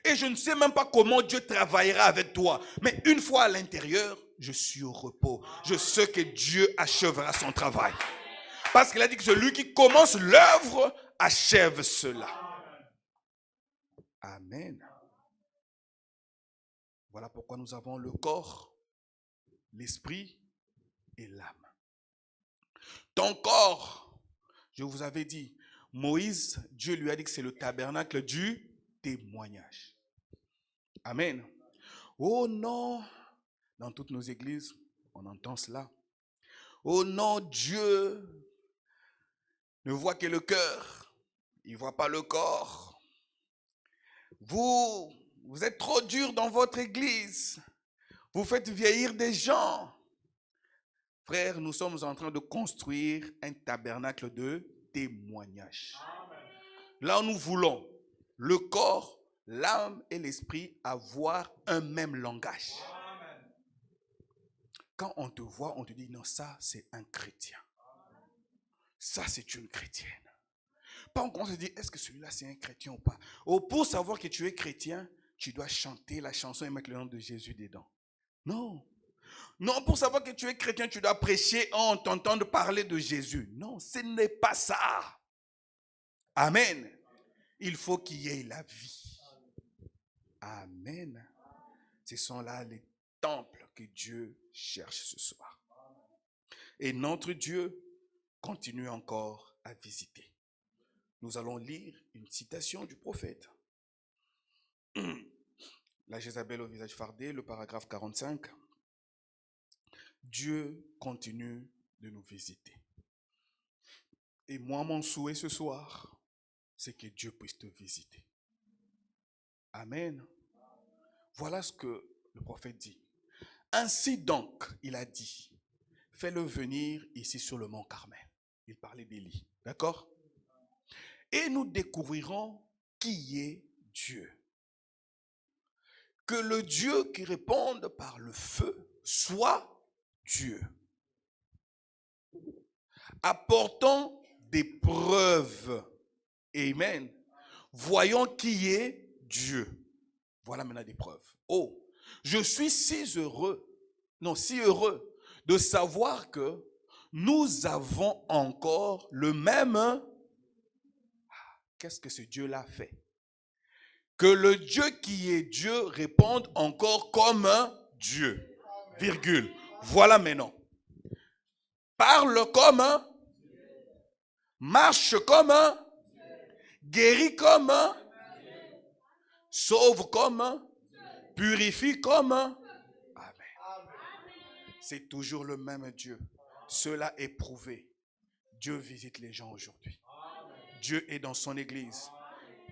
Speaker 2: Et je ne sais même pas comment Dieu travaillera avec toi. Mais une fois à l'intérieur, je suis au repos. Je sais que Dieu achèvera son travail. Parce qu'il a dit que celui qui commence l'œuvre achève cela. Amen. Voilà pourquoi nous avons le corps, l'esprit et l'âme. Ton corps, je vous avais dit, Moïse, Dieu lui a dit que c'est le tabernacle du témoignage. Amen. Oh non, dans toutes nos églises, on entend cela. Oh non, Dieu ne voit que le cœur, il ne voit pas le corps. Vous êtes trop dur dans votre église. Vous faites vieillir des gens. Frères, nous sommes en train de construire un tabernacle de témoignage. Là où nous voulons, le corps, l'âme et l'esprit avoir un même langage. Quand on te voit, on te dit non, ça c'est un chrétien. Ça c'est une chrétienne. Pas on se dit, est-ce que celui-là c'est un chrétien ou pas? Oh, pour savoir que tu es chrétien, tu dois chanter la chanson et mettre le nom de Jésus dedans. Non. Non, pour savoir que tu es chrétien, tu dois prêcher en t'entendant parler de Jésus. Non, ce n'est pas ça. Amen. Il faut qu'il y ait la vie. Amen. Ce sont là les temples que Dieu cherche ce soir. Et notre Dieu continue encore à visiter. Nous allons lire une citation du prophète. La Jézabel au visage fardé, le paragraphe 45. Dieu continue de nous visiter. Et moi, mon souhait ce soir, c'est que Dieu puisse te visiter. Amen. Voilà ce que le prophète dit. Ainsi donc, il a dit, fais-le venir ici sur le mont Carmel. Il parlait d'Élie. D'accord? Et nous découvrirons qui est Dieu. Que le Dieu qui réponde par le feu soit Dieu. Apportons des preuves. Amen. Voyons qui est Dieu. Voilà maintenant des preuves. Oh, je suis si heureux de savoir que nous avons encore le même. Qu'est-ce que ce Dieu-là fait? Que le Dieu qui est Dieu réponde encore comme un Dieu. Virgule. Voilà maintenant. Parle comme un. Marche comme un. Guérit comme un. Sauve comme un. Purifie comme un. Amen. C'est toujours le même Dieu. Cela est prouvé. Dieu visite les gens aujourd'hui. Dieu est dans son église.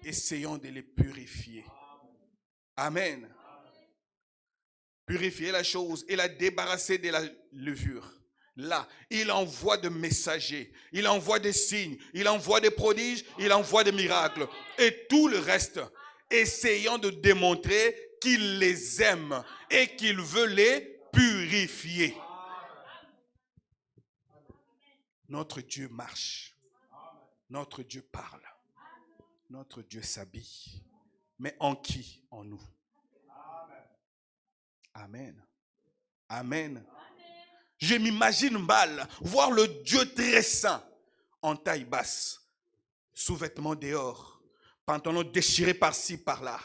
Speaker 2: Essayons de les purifier. Amen. purifier la chose et la débarrasser de la levure. Là, il envoie des messagers, il envoie des signes, il envoie des prodiges, il envoie des miracles. Et tout le reste, essayant de démontrer qu'il les aime et qu'il veut les purifier. Notre Dieu marche, notre Dieu parle, notre Dieu s'habille. Mais en qui? En nous. Amen. Amen. Je m'imagine mal voir le Dieu très saint en taille basse, sous-vêtements dehors, pantalon déchiré par-ci, par-là.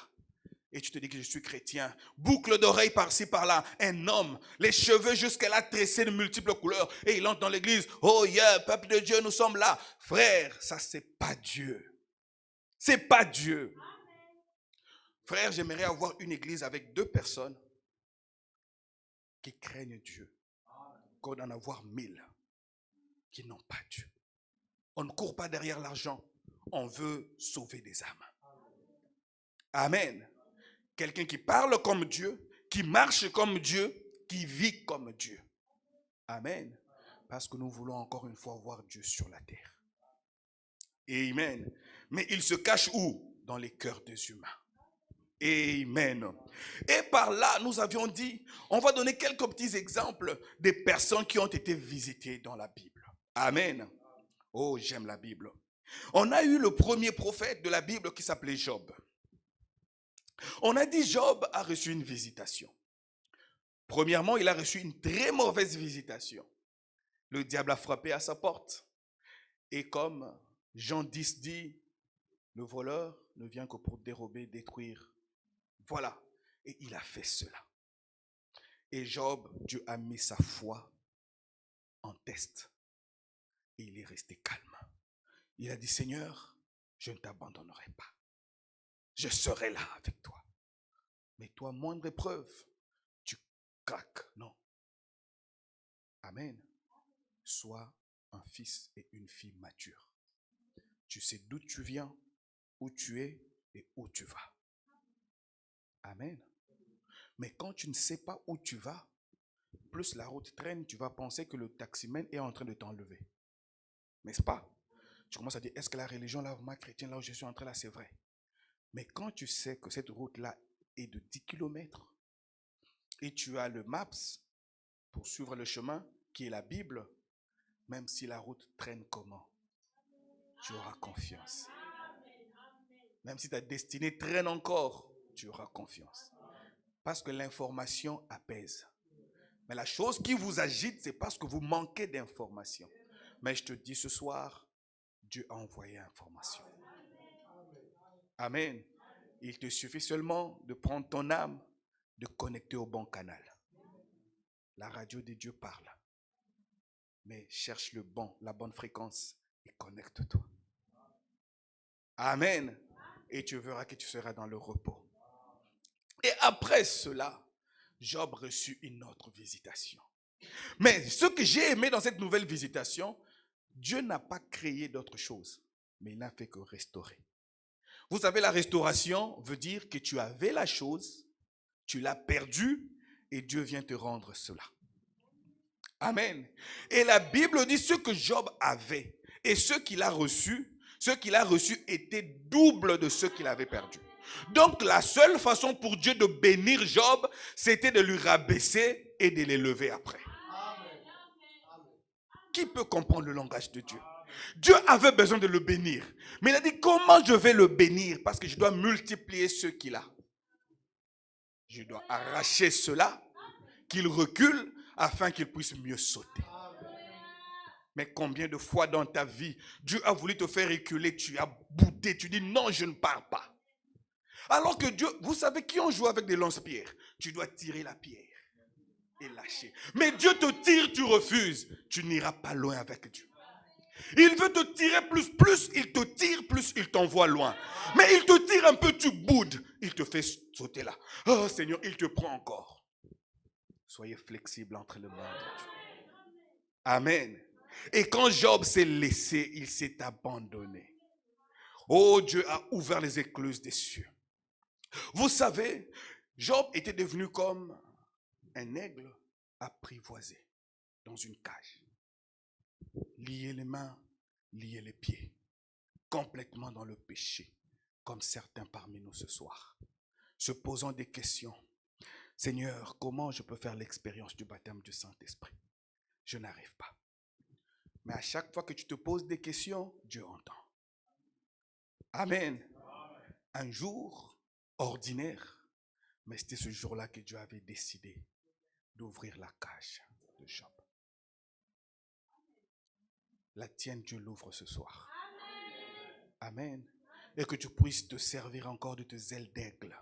Speaker 2: Et tu te dis que je suis chrétien. Boucle d'oreilles par-ci, par-là. Un homme, les cheveux jusqu'à là tressés de multiples couleurs. Et il entre dans l'église. Oh yeah, peuple de Dieu, nous sommes là. Frère, ça c'est pas Dieu. C'est pas Dieu. Frère, j'aimerais avoir une église avec 2 personnes qui craignent Dieu. Qu'en avoir 1000 qui n'ont pas Dieu. On ne court pas derrière l'argent. On veut sauver des âmes. Amen. Quelqu'un qui parle comme Dieu, qui marche comme Dieu, qui vit comme Dieu. Amen. Parce que nous voulons encore une fois voir Dieu sur la terre. Amen. Mais il se cache où? Dans les cœurs des humains. Amen. Et par là, nous avions dit, on va donner quelques petits exemples des personnes qui ont été visitées dans la Bible. Amen. Oh, j'aime la Bible. On a eu le premier prophète de la Bible qui s'appelait Job. On a dit Job a reçu une visitation. Premièrement, il a reçu une très mauvaise visitation. Le diable a frappé à sa porte. Et comme Jean 10 dit, le voleur ne vient que pour dérober, détruire. Voilà. Et il a fait cela. Et Job, Dieu a mis sa foi en test. Et il est resté calme. Il a dit, Seigneur, je ne t'abandonnerai pas. Je serai là avec toi. Mais toi, moindre épreuve, tu craques. Non. Amen. Sois un fils et une fille mature. Tu sais d'où tu viens, où tu es et où tu vas. Amen. Mais quand tu ne sais pas où tu vas, plus la route traîne, tu vas penser que le taximène est en train de t'enlever. N'est-ce pas? Tu commences à dire, est-ce que la religion là, ma chrétienne, là où je suis entré là, c'est vrai? Mais quand tu sais que cette route-là est de 10 km et tu as le Maps pour suivre le chemin qui est la Bible, même si la route traîne comment, tu auras confiance. Même si ta destinée traîne encore, tu auras confiance. Parce que l'information apaise. Mais la chose qui vous agite, c'est parce que vous manquez d'informations. Mais je te dis ce soir, Dieu a envoyé l'information. Amen. Il te suffit seulement de prendre ton âme, de connecter au bon canal. La radio de Dieu parle. Mais cherche le bon, la bonne fréquence et connecte-toi. Amen. Et tu verras que tu seras dans le repos. Et après cela, Job reçut une autre visitation. Mais ce que j'ai aimé dans cette nouvelle visitation, Dieu n'a pas créé d'autre chose, mais il n'a fait que restaurer. Vous savez, la restauration veut dire que tu avais la chose, tu l'as perdue et Dieu vient te rendre cela. Amen. Et la Bible dit ce que Job avait et ce qu'il a reçu était double de ce qu'il avait perdu. Donc la seule façon pour Dieu de bénir Job, c'était de lui rabaisser et de l'élever après. Qui peut comprendre le langage de Dieu? Dieu avait besoin de le bénir. Mais il a dit, comment je vais le bénir? Parce que je dois multiplier ce qu'il a. Je dois arracher cela, qu'il recule, afin qu'il puisse mieux sauter. Mais combien de fois dans ta vie, Dieu a voulu te faire reculer, tu as boudé, tu dis non, je ne pars pas. Alors que Dieu, vous savez qui on joue avec des lance-pierres? Tu dois tirer la pierre et lâcher. Mais Dieu te tire, tu refuses. Tu n'iras pas loin avec Dieu. Il veut te tirer plus il te tire, plus il t'envoie loin. Mais il te tire un peu, tu boudes. Il te fait sauter là. Oh Seigneur, il te prend encore. Soyez flexible entre le monde et Dieu. Amen. Et quand Job s'est laissé, il s'est abandonné. Oh, Dieu a ouvert les écluses des cieux. Vous savez, Job était devenu comme un aigle apprivoisé dans une cage. Lier les mains, lier les pieds, complètement dans le péché, comme certains parmi nous ce soir, se posant des questions. Seigneur, comment je peux faire l'expérience du baptême du Saint-Esprit? Je n'arrive pas. Mais à chaque fois que tu te poses des questions, Dieu entend. Amen. Un jour ordinaire, mais c'était ce jour-là que Dieu avait décidé d'ouvrir la cage de Job. La tienne, Dieu l'ouvre ce soir. Amen. Et que tu puisses te servir encore de tes ailes d'aigle.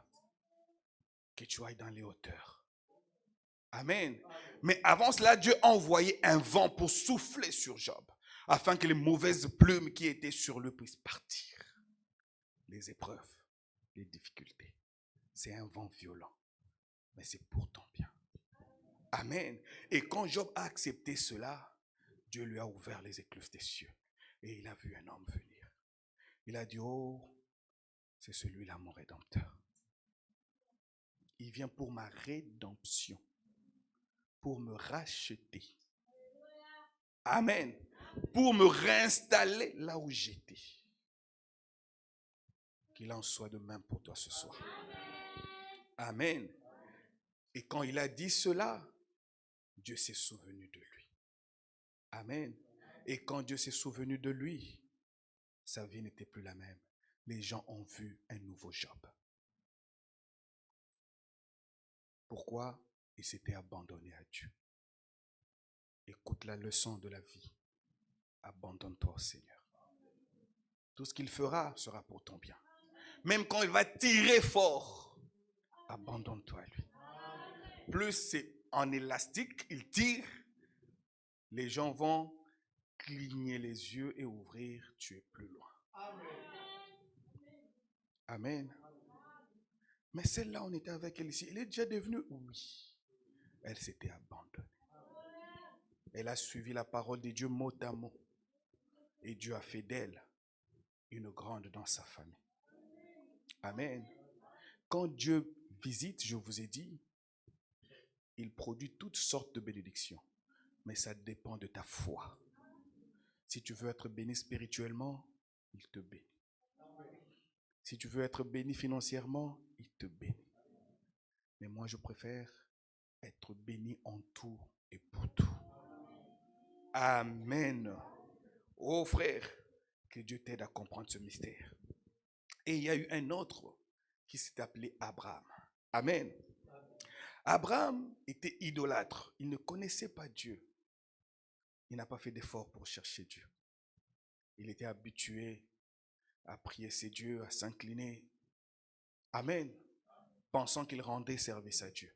Speaker 2: Que tu ailles dans les hauteurs. Amen. Mais avant cela, Dieu a envoyé un vent pour souffler sur Job, afin que les mauvaises plumes qui étaient sur lui puissent partir. Les épreuves, les difficultés, c'est un vent violent, mais c'est pour ton bien. Amen. Et quand Job a accepté cela, Dieu lui a ouvert les écluses des cieux et il a vu un homme venir. Il a dit, oh, c'est celui-là mon rédempteur. Il vient pour ma rédemption, pour me racheter. Amen. Pour me réinstaller là où j'étais. Qu'il en soit de même pour toi ce soir. Amen. Et quand il a dit cela, Dieu s'est souvenu de lui. Amen. Et quand Dieu s'est souvenu de lui, sa vie n'était plus la même. Les gens ont vu un nouveau Job. Pourquoi? Il s'était abandonné à Dieu. Écoute la leçon de la vie. Abandonne-toi au Seigneur. Tout ce qu'il fera sera pour ton bien. Même quand il va tirer fort, abandonne-toi à lui. Plus c'est en élastique, il tire, les gens vont cligner les yeux et ouvrir, tu es plus loin. Amen. Mais celle-là, on était avec elle ici. Elle est déjà devenue, oui. Elle s'était abandonnée. Elle a suivi la parole de Dieu mot à mot. Et Dieu a fait d'elle une grande dans sa famille. Amen. Quand Dieu visite, je vous ai dit, il produit toutes sortes de bénédictions. Mais ça dépend de ta foi. Si tu veux être béni spirituellement, il te bénit. Si tu veux être béni financièrement, il te bénit. Mais moi, je préfère être béni en tout et pour tout. Amen. Oh frère, que Dieu t'aide à comprendre ce mystère. Et il y a eu un autre qui s'est appelé Abraham. Amen. Abraham était idolâtre. Il ne connaissait pas Dieu. Il n'a pas fait d'effort pour chercher Dieu. Il était habitué à prier ses dieux, à s'incliner. Amen. Pensant qu'il rendait service à Dieu.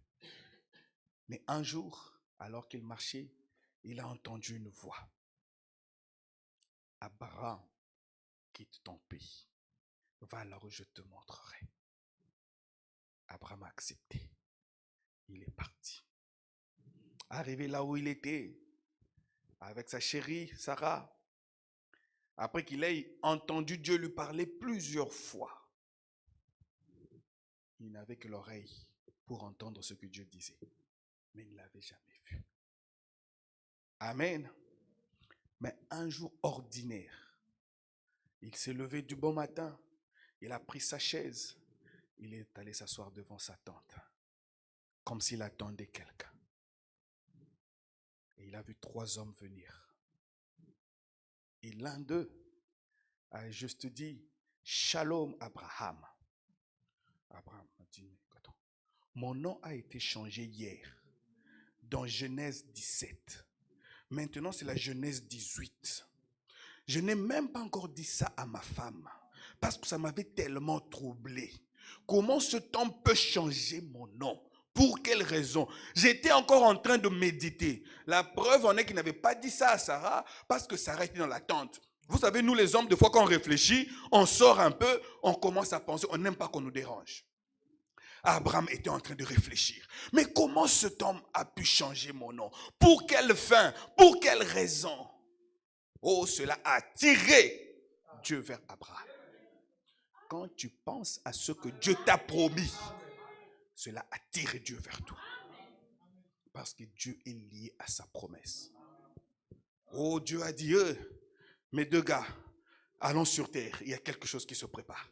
Speaker 2: Mais un jour, alors qu'il marchait, il a entendu une voix. Abraham, quitte ton pays. Va là où je te montrerai. Abraham a accepté. Il est parti. Arrivé là où il était, avec sa chérie Sarah, après qu'il ait entendu Dieu lui parler plusieurs fois, il n'avait que l'oreille pour entendre ce que Dieu disait, mais il ne l'avait jamais vu. Amen. Mais un jour ordinaire, il s'est levé du bon matin, il a pris sa chaise, il est allé s'asseoir devant sa tente, comme s'il attendait quelqu'un. Et il a vu 3 hommes venir. Et l'un d'eux a juste dit, Shalom Abraham. Abraham a dit, attends, mon nom a été changé hier, dans Genèse 17. Maintenant, c'est la Genèse 18. Je n'ai même pas encore dit ça à ma femme, parce que ça m'avait tellement troublé. Comment cet homme peut changer mon nom? Pour quelle raison? J'étais encore en train de méditer. La preuve en est qu'il n'avait pas dit ça à Sarah, parce que Sarah était dans la tente. Vous savez, nous les hommes, des fois quand on réfléchit, on sort un peu, on commence à penser, on n'aime pas qu'on nous dérange. Abraham était en train de réfléchir. Mais comment cet homme a pu changer mon nom? Pour quelle fin? Pour quelle raison? Oh, cela a attiré Dieu vers Abraham. Quand tu penses à ce que Dieu t'a promis, cela attire Dieu vers toi. Parce que Dieu est lié à sa promesse. Oh, Dieu a dit, mes deux gars, allons sur terre. Il y a quelque chose qui se prépare.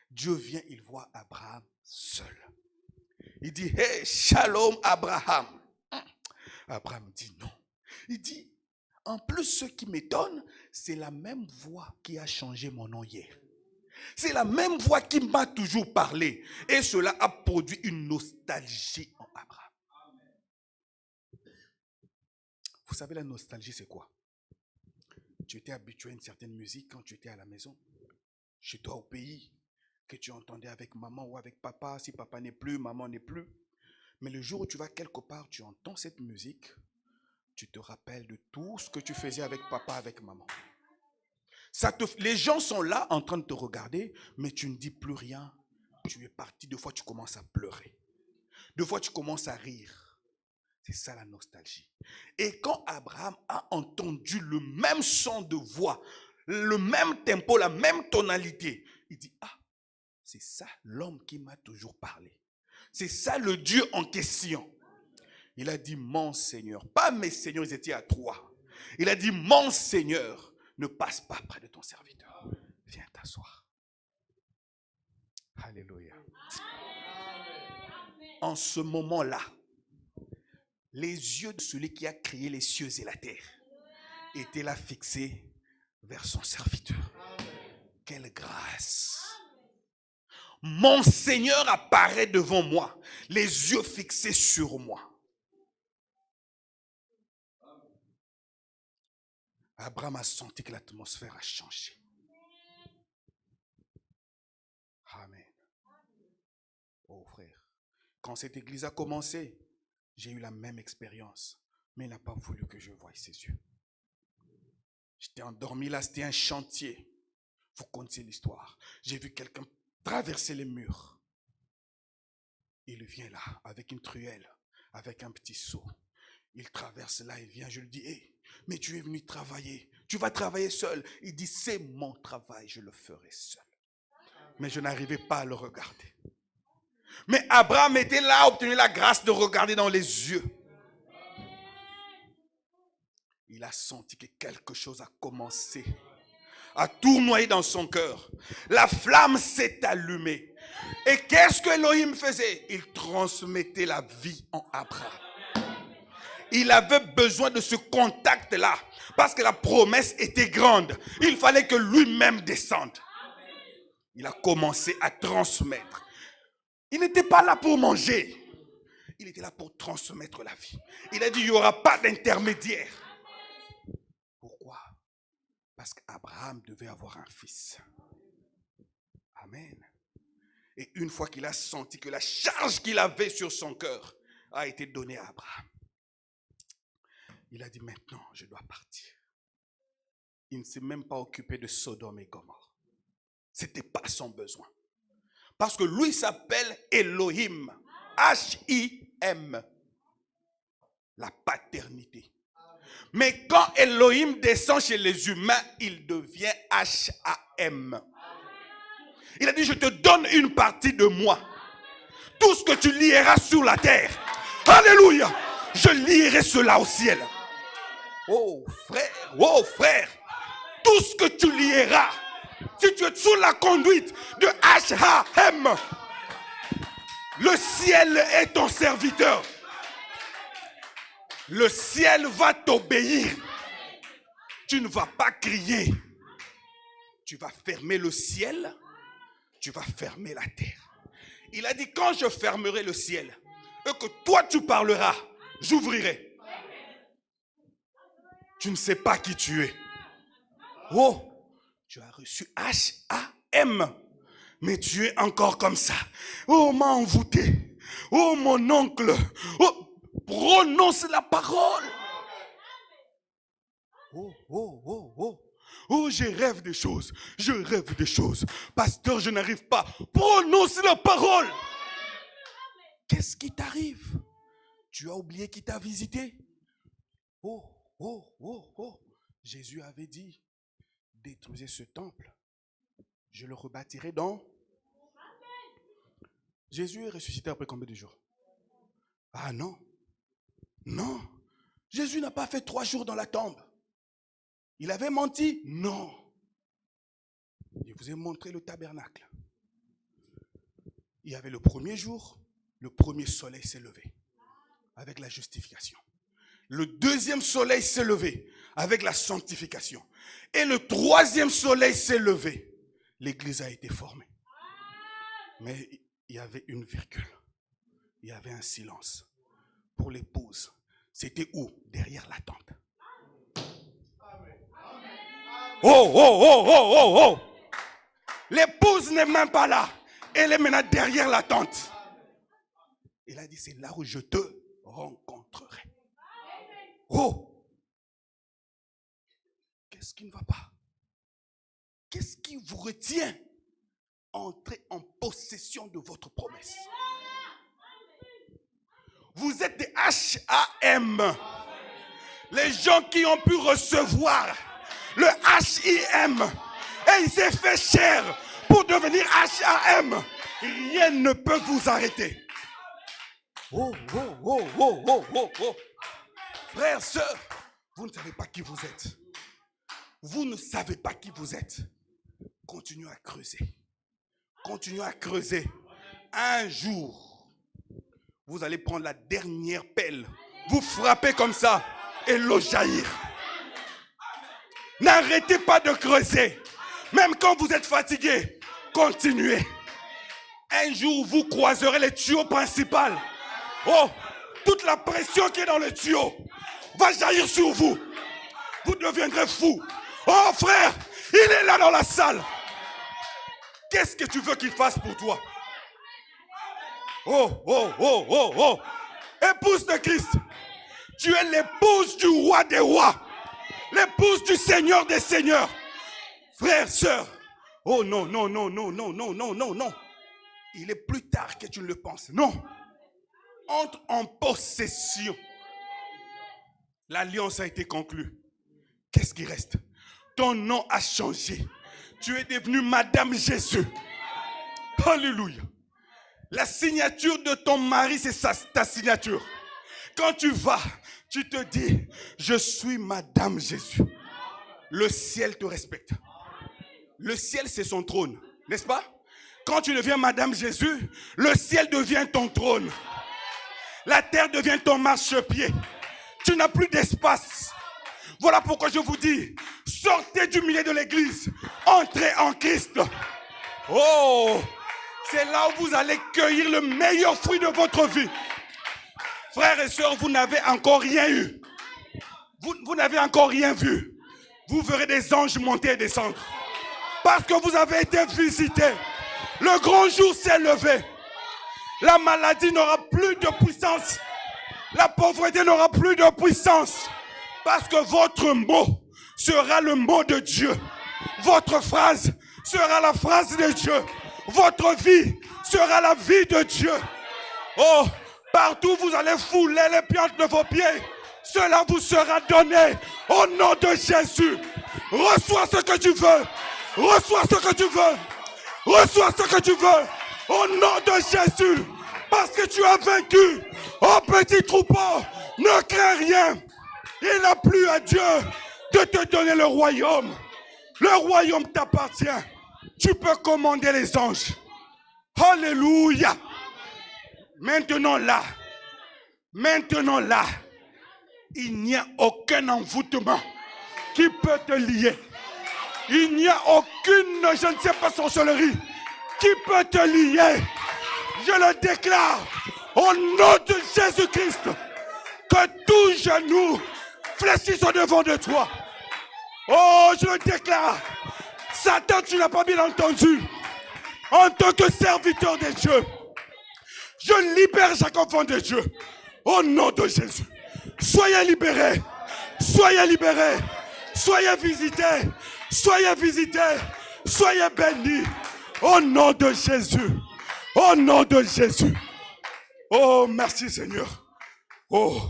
Speaker 2: Dieu vient, il voit Abraham seul. Il dit, hey, shalom Abraham. Abraham dit non. Il dit, en plus, ce qui m'étonne, c'est la même voix qui a changé mon nom hier. C'est la même voix qui m'a toujours parlé. Et cela a produit une nostalgie en Abraham. Vous savez, la nostalgie, c'est quoi? Tu étais habitué à une certaine musique quand tu étais à la maison, chez toi au pays, que tu entendais avec maman ou avec papa. Si papa n'est plus, maman n'est plus. Mais le jour où tu vas quelque part, tu entends cette musique, tu te rappelles de tout ce que tu faisais avec papa, avec maman. Les gens sont là en train de te regarder, mais tu ne dis plus rien. Tu es parti. Deux fois, tu commences à pleurer. Deux fois, tu commences à rire. C'est ça la nostalgie. Et quand Abraham a entendu le même son de voix, le même tempo, la même tonalité, il dit, ah, c'est ça l'homme qui m'a toujours parlé. C'est ça le Dieu en question. Il a dit, mon Seigneur, pas mes seigneurs, ils étaient à trois. Il a dit, mon Seigneur, ne passe pas près de ton serviteur. Viens t'asseoir. Alléluia. En ce moment-là, les yeux de celui qui a créé les cieux et la terre étaient là fixés vers son serviteur. Quelle grâce! Mon Seigneur apparaît devant moi, les yeux fixés sur moi. Abraham a senti que l'atmosphère a changé. Amen. Oh frère, quand cette église a commencé, j'ai eu la même expérience, mais il n'a pas voulu que je voie ses yeux. J'étais endormi là, c'était un chantier. Vous connaissez l'histoire. J'ai vu quelqu'un traverser les murs. Il vient là, avec une truelle, avec un petit seau. Il traverse là, il vient, je lui dis, hey, mais tu es venu travailler. Tu vas travailler seul. Il dit, c'est mon travail, je le ferai seul. Mais je n'arrivais pas à le regarder. Mais Abraham était là, a obtenu la grâce de regarder dans les yeux. Il a senti que quelque chose a commencé à tournoyer dans son cœur. La flamme s'est allumée. Et qu'est-ce que Elohim faisait? Il transmettait la vie en Abraham. Il avait besoin de ce contact-là parce que la promesse était grande. Il fallait que lui-même descende. Il a commencé à transmettre. Il n'était pas là pour manger. Il était là pour transmettre la vie. Il a dit, il n'y aura pas d'intermédiaire. Pourquoi? Parce qu'Abraham devait avoir un fils. Amen. Et une fois qu'il a senti que la charge qu'il avait sur son cœur a été donnée à Abraham, il a dit, maintenant, je dois partir. Il ne s'est même pas occupé de Sodome et Gomorrhe. Ce n'était pas son besoin. Parce que lui s'appelle Elohim. H-I-M. La paternité. Mais quand Elohim descend chez les humains, il devient H-A-M. Il a dit, je te donne une partie de moi. Tout ce que tu lieras sur la terre. Alléluia. Je lierai cela au ciel. Oh frère. Tout ce que tu lieras. Si tu es sous la conduite de H-A-M, le ciel est ton serviteur. Le ciel va t'obéir. Tu ne vas pas crier. Tu vas fermer le ciel. Tu vas fermer la terre. Il a dit, quand je fermerai le ciel et que toi tu parleras, j'ouvrirai. Tu ne sais pas qui tu es. Oh, tu as reçu H-A-M. Mais tu es encore comme ça. Oh, m'a envoûté. Oh, mon oncle. Oh, prononce la parole. Oh, je rêve des choses. Je rêve des choses. Pasteur, je n'arrive pas. Prononce la parole. Qu'est-ce qui t'arrive? Tu as oublié qui t'a visité? Oh. Jésus avait dit, détruisez ce temple. Je le rebâtirai dans... Jésus est ressuscité après combien de jours? Ah non.
Speaker 3: Non. Jésus n'a pas fait 3 jours dans la tombe. Il avait menti? Non. Je vous ai montré le tabernacle. Il y avait le premier jour, le premier soleil s'est levé avec la justification. Le deuxième soleil s'est levé avec la sanctification. Et le troisième soleil s'est levé. L'église a été formée. Mais il y avait une virgule. Il y avait un silence. Pour l'épouse, c'était où? Derrière la tente. Oh, oh, oh, oh, oh, oh. L'épouse n'est même pas là. Elle est maintenant derrière la tente. Il a dit, c'est là où je te rencontrerai. Oh! Qu'est-ce qui ne va pas? Qu'est-ce qui vous retient? Entrez en possession de votre promesse. Vous êtes des HAM. Les gens qui ont pu recevoir le HIM. Et il s'est fait cher pour devenir HAM. Rien ne peut vous arrêter. Oh, oh, oh, oh, oh, oh, oh. Frères, sœurs, vous ne savez pas qui vous êtes. Vous ne savez pas qui vous êtes. Continuez à creuser. Continuez à creuser. Un jour, vous allez prendre la dernière pelle. Vous frappez comme ça et l'eau jaillir. N'arrêtez pas de creuser. Même quand vous êtes fatigué, continuez. Un jour, vous croiserez les tuyaux principaux. Oh, toute la pression qui est dans le tuyau va jaillir sur vous. Vous deviendrez fou. Oh frère, il est là dans la salle. Qu'est-ce que tu veux qu'il fasse pour toi? Oh, oh, oh, oh, oh. Épouse de Christ. Tu es l'épouse du roi des rois. L'épouse du Seigneur des seigneurs. Frère, sœur. Oh non, non, non, non, non, non, non, non, non. Il est plus tard que tu ne le penses. Non. Entre en possession. L'alliance a été conclue. Qu'est-ce qui reste? Ton nom a changé. Tu es devenu Madame Jésus. Alléluia. La signature de ton mari, c'est ta signature. Quand tu vas, tu te dis, je suis Madame Jésus. Le ciel te respecte. Le ciel, c'est son trône, n'est-ce pas? Quand tu deviens Madame Jésus, le ciel devient ton trône. La terre devient ton marchepied. Tu n'as plus d'espace. Voilà pourquoi je vous dis, sortez du milieu de l'église, entrez en Christ. Oh, c'est là où vous allez cueillir le meilleur fruit de votre vie. Frères et sœurs, vous n'avez encore rien eu. Vous n'avez encore rien vu. Vous verrez des anges monter et descendre. Parce que vous avez été visités. Le grand jour s'est levé. La maladie n'aura plus de puissance. La pauvreté n'aura plus de puissance. Parce que votre mot sera le mot de Dieu. Votre phrase sera la phrase de Dieu. Votre vie sera la vie de Dieu. Oh, partout vous allez fouler les pieds de vos pieds. Cela vous sera donné au nom de Jésus. Reçois ce que tu veux. Reçois ce que tu veux. Reçois ce que tu veux. Au nom de Jésus. Parce que tu as vaincu. Oh petit troupeau, ne crains rien. Il n'a plus à Dieu de te donner le royaume. Le royaume t'appartient. Tu peux commander les anges. Alléluia. Maintenant là, il n'y a aucun envoûtement qui peut te lier. Il n'y a aucune, je ne sais pas, sorcellerie qui peut te lier. Je le déclare au nom de Jésus-Christ que tout genou fléchisse au devant de toi. Oh, je le déclare. Satan, tu n'as pas bien entendu. En tant que serviteur de Dieu, je libère chaque enfant de Dieu. Au nom de Jésus. Soyez libérés. Soyez libérés. Soyez visités. Soyez visités. Soyez bénis. Au nom de Jésus. Au nom de Jésus. Oh, merci Seigneur. Oh,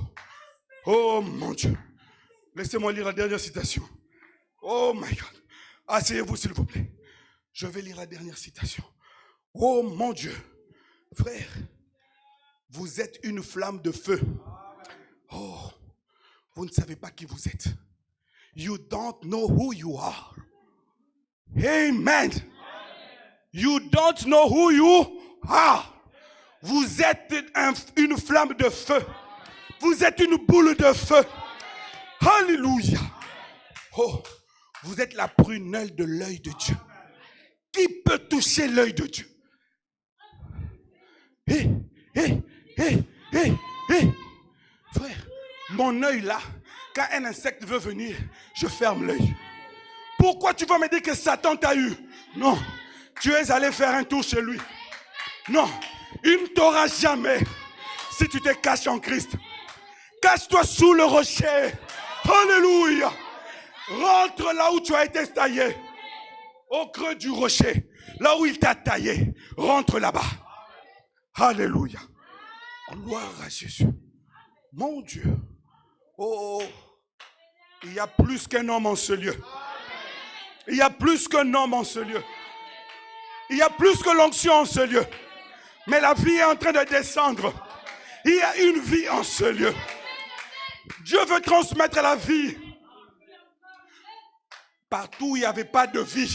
Speaker 3: oh mon Dieu. Laissez-moi lire la dernière citation. Oh my God. Asseyez-vous s'il vous plaît. Je vais lire la dernière citation. Oh mon Dieu. Frère, vous êtes une flamme de feu. Oh, vous ne savez pas qui vous êtes. You don't know who you are. Amen. You don't know who you are. Vous êtes une flamme de feu. Vous êtes une boule de feu. Alléluia. Oh, vous êtes la prunelle de l'œil de Dieu. Qui peut toucher l'œil de Dieu? Frère, mon œil là, quand un insecte veut venir, je ferme l'œil. Pourquoi tu vas me dire que Satan t'a eu? Non, tu es allé faire un tour chez lui. Non, il ne t'aura jamais si tu te caches en Christ. Cache-toi sous le rocher. Alléluia. Rentre là où tu as été taillé. Au creux du rocher. Là où il t'a taillé. Rentre là-bas. Alléluia. Gloire à Jésus. Mon Dieu. Oh, il y a plus qu'un homme en ce lieu. Il y a plus qu'un homme en ce lieu. Il y a plus que l'onction en ce lieu. Mais la vie est en train de descendre. Il y a une vie en ce lieu. Dieu veut transmettre la vie. Partout où il n'y avait pas de vie,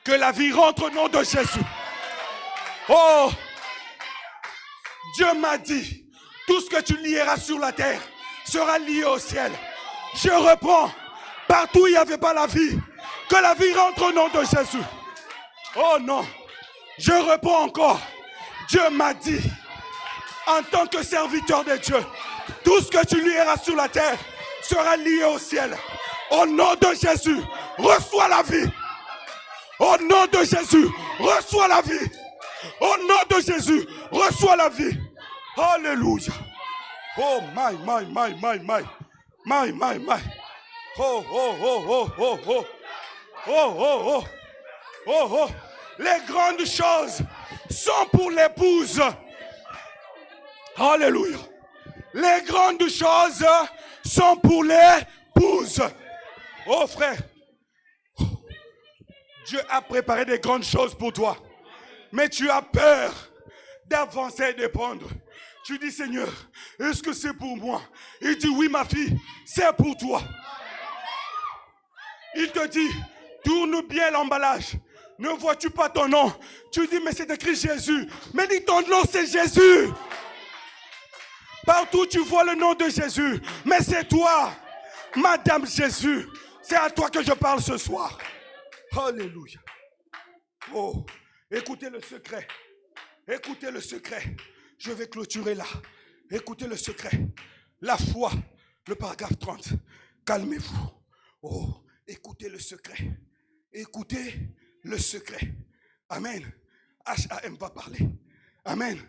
Speaker 3: que la vie rentre au nom de Jésus. Oh, Dieu m'a dit, tout ce que tu lieras sur la terre sera lié au ciel. Je reprends, partout où il n'y avait pas la vie, que la vie rentre au nom de Jésus. Oh non, je reprends encore. Dieu m'a dit, en tant que serviteur de Dieu, tout ce que tu lieras sur la terre sera lié au ciel. Au nom de Jésus, reçois la vie. Au nom de Jésus, reçois la vie. Au nom de Jésus, reçois la vie. Alléluia. Oh my. Oh. Les grandes choses sont pour l'épouse. Alléluia. Les grandes choses sont pour l'épouse. Oh frère, Dieu a préparé des grandes choses pour toi. Mais tu as peur d'avancer et de prendre. Tu dis, Seigneur, est-ce que c'est pour moi? Il dit, oui ma fille, c'est pour toi. Il te dit, tourne bien l'emballage. Ne vois-tu pas ton nom? Tu dis, mais c'est écrit Jésus. Mais dis, ton nom c'est Jésus. Partout tu vois le nom de Jésus. Mais c'est toi, Madame Jésus. C'est à toi que je parle ce soir. Alléluia. Oh, écoutez le secret. Écoutez le secret. Je vais clôturer là. Écoutez le secret. La foi, le paragraphe 30. Calmez-vous. Oh, écoutez le secret. Écoutez le secret. Amen. H.A.M. va parler. Amen.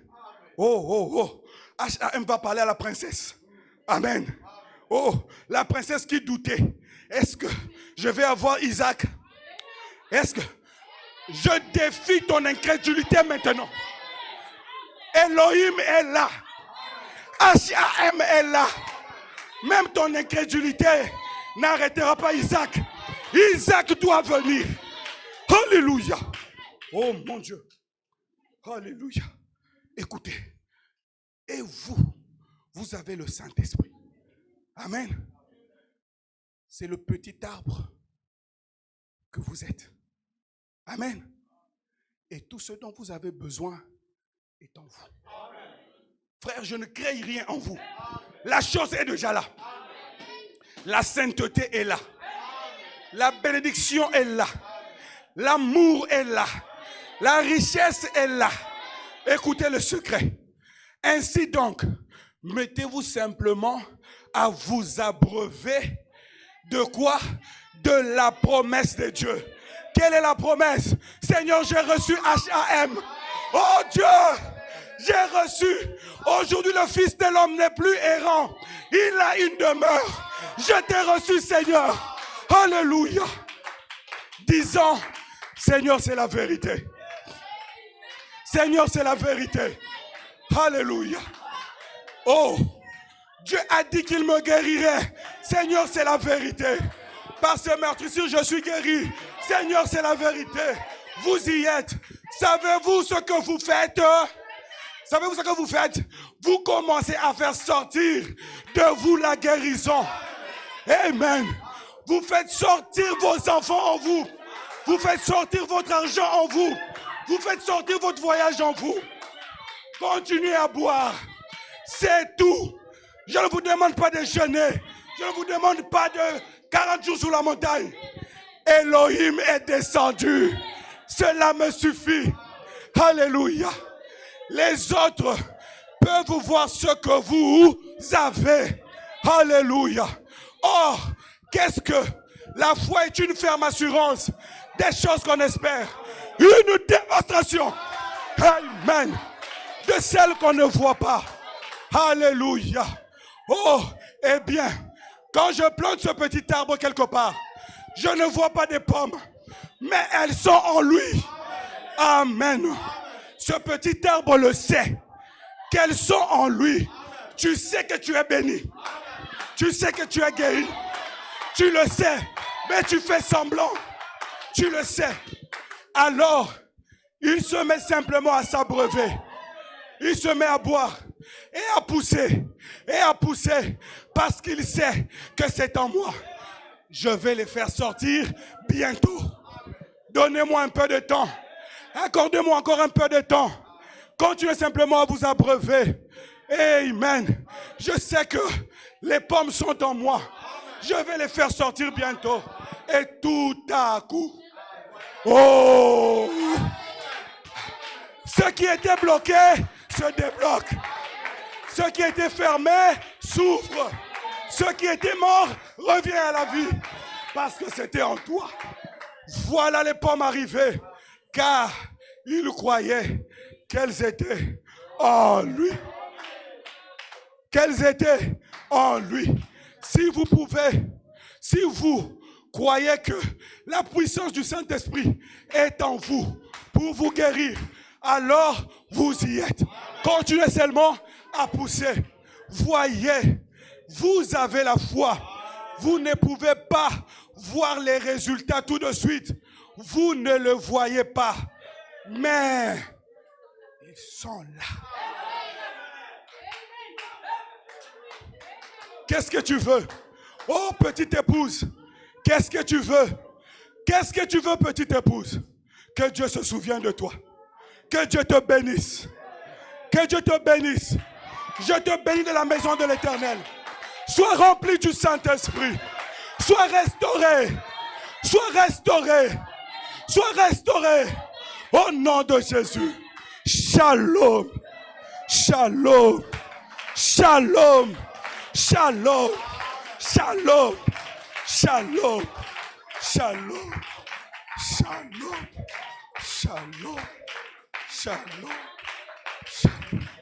Speaker 3: Oh. H.A.M. va parler à la princesse. Amen. Oh, la princesse qui doutait. Est-ce que je vais avoir Isaac? Est-ce que je défie ton incrédulité maintenant? Elohim est là. H.A.M. est là. Même ton incrédulité n'arrêtera pas Isaac. Isaac doit venir. Alléluia. Oh mon Dieu. Alléluia. Écoutez. Et vous avez le Saint-Esprit. Amen. C'est le petit arbre que vous êtes. Amen. Et tout ce dont vous avez besoin est en vous. Frère, je ne crée rien en vous. La chose est déjà là. La sainteté est là. La bénédiction est là. L'amour est là. La richesse est là. Écoutez le secret. Ainsi donc, mettez-vous simplement à vous abreuver de quoi? De la promesse de Dieu. Quelle est la promesse? Seigneur, j'ai reçu H.A.M. Oh Dieu, j'ai reçu. Aujourd'hui, le Fils de l'homme n'est plus errant. Il a une demeure. Je t'ai reçu, Seigneur. Alléluia. Disons, Seigneur, c'est la vérité. Seigneur, c'est la vérité. Alléluia. Oh, Dieu a dit qu'il me guérirait. Seigneur, c'est la vérité. Par ces meurtrissures, je suis guéri. Seigneur, c'est la vérité. Vous y êtes. Savez-vous ce que vous faites? Savez-vous ce que vous faites? Vous commencez à faire sortir de vous la guérison. Amen. Vous faites sortir vos enfants en vous. Vous faites sortir votre argent en vous. Vous faites sortir votre voyage en vous. Continuez à boire. C'est tout. Je ne vous demande pas de jeûner. Je ne vous demande pas de 40 jours sous la montagne. Elohim est descendu. Cela me suffit. Alléluia. Les autres peuvent voir ce que vous avez. Alléluia. Or, qu'est-ce que la foi est? Une ferme assurance des choses qu'on espère. Une démonstration. Amen. De celles qu'on ne voit pas. Alléluia. Oh, eh bien, quand je plante ce petit arbre quelque part, je ne vois pas des pommes, mais elles sont en lui. Amen. Ce petit arbre le sait, qu'elles sont en lui. Tu sais que tu es béni. Tu sais que tu es guéri. Tu le sais, mais tu fais semblant. Tu le sais. Alors, il se met simplement à s'abreuver. Il se met à boire et à pousser. Et à pousser parce qu'il sait que c'est en moi. Je vais les faire sortir bientôt. Donnez-moi un peu de temps. Accordez-moi encore un peu de temps. Continuez simplement à vous abreuver. Amen. Je sais que les pommes sont en moi. Je vais les faire sortir bientôt. Et tout à coup, oh, ce qui était bloqué se débloque. Ce qui était fermé s'ouvre. Ce qui était mort revient à la vie. Parce que c'était en toi. Voilà les pommes arrivées. Car il croyait qu'elles étaient en lui. Qu'elles étaient en lui. Si vous pouvez, si vous croyez que la puissance du Saint-Esprit est en vous pour vous guérir, alors vous y êtes. Continuez seulement à pousser. Voyez, vous avez la foi. Vous ne pouvez pas voir les résultats tout de suite. Vous ne le voyez pas. Mais ils sont là. Qu'est-ce que tu veux? Oh, petite épouse, qu'est-ce que tu veux? Qu'est-ce que tu veux, petite épouse? Que Dieu se souvienne de toi. Que Dieu te bénisse. Que Dieu te bénisse. Je te bénis de la maison de l'Éternel. Sois rempli du Saint-Esprit. Sois restauré. Sois restauré. Sois restauré. Au nom de Jésus. Shalom. Shalom. Shalom. Shalom. Shalom. Shalom. Shalom. Shalom. Shalom. Shalom. Shalom.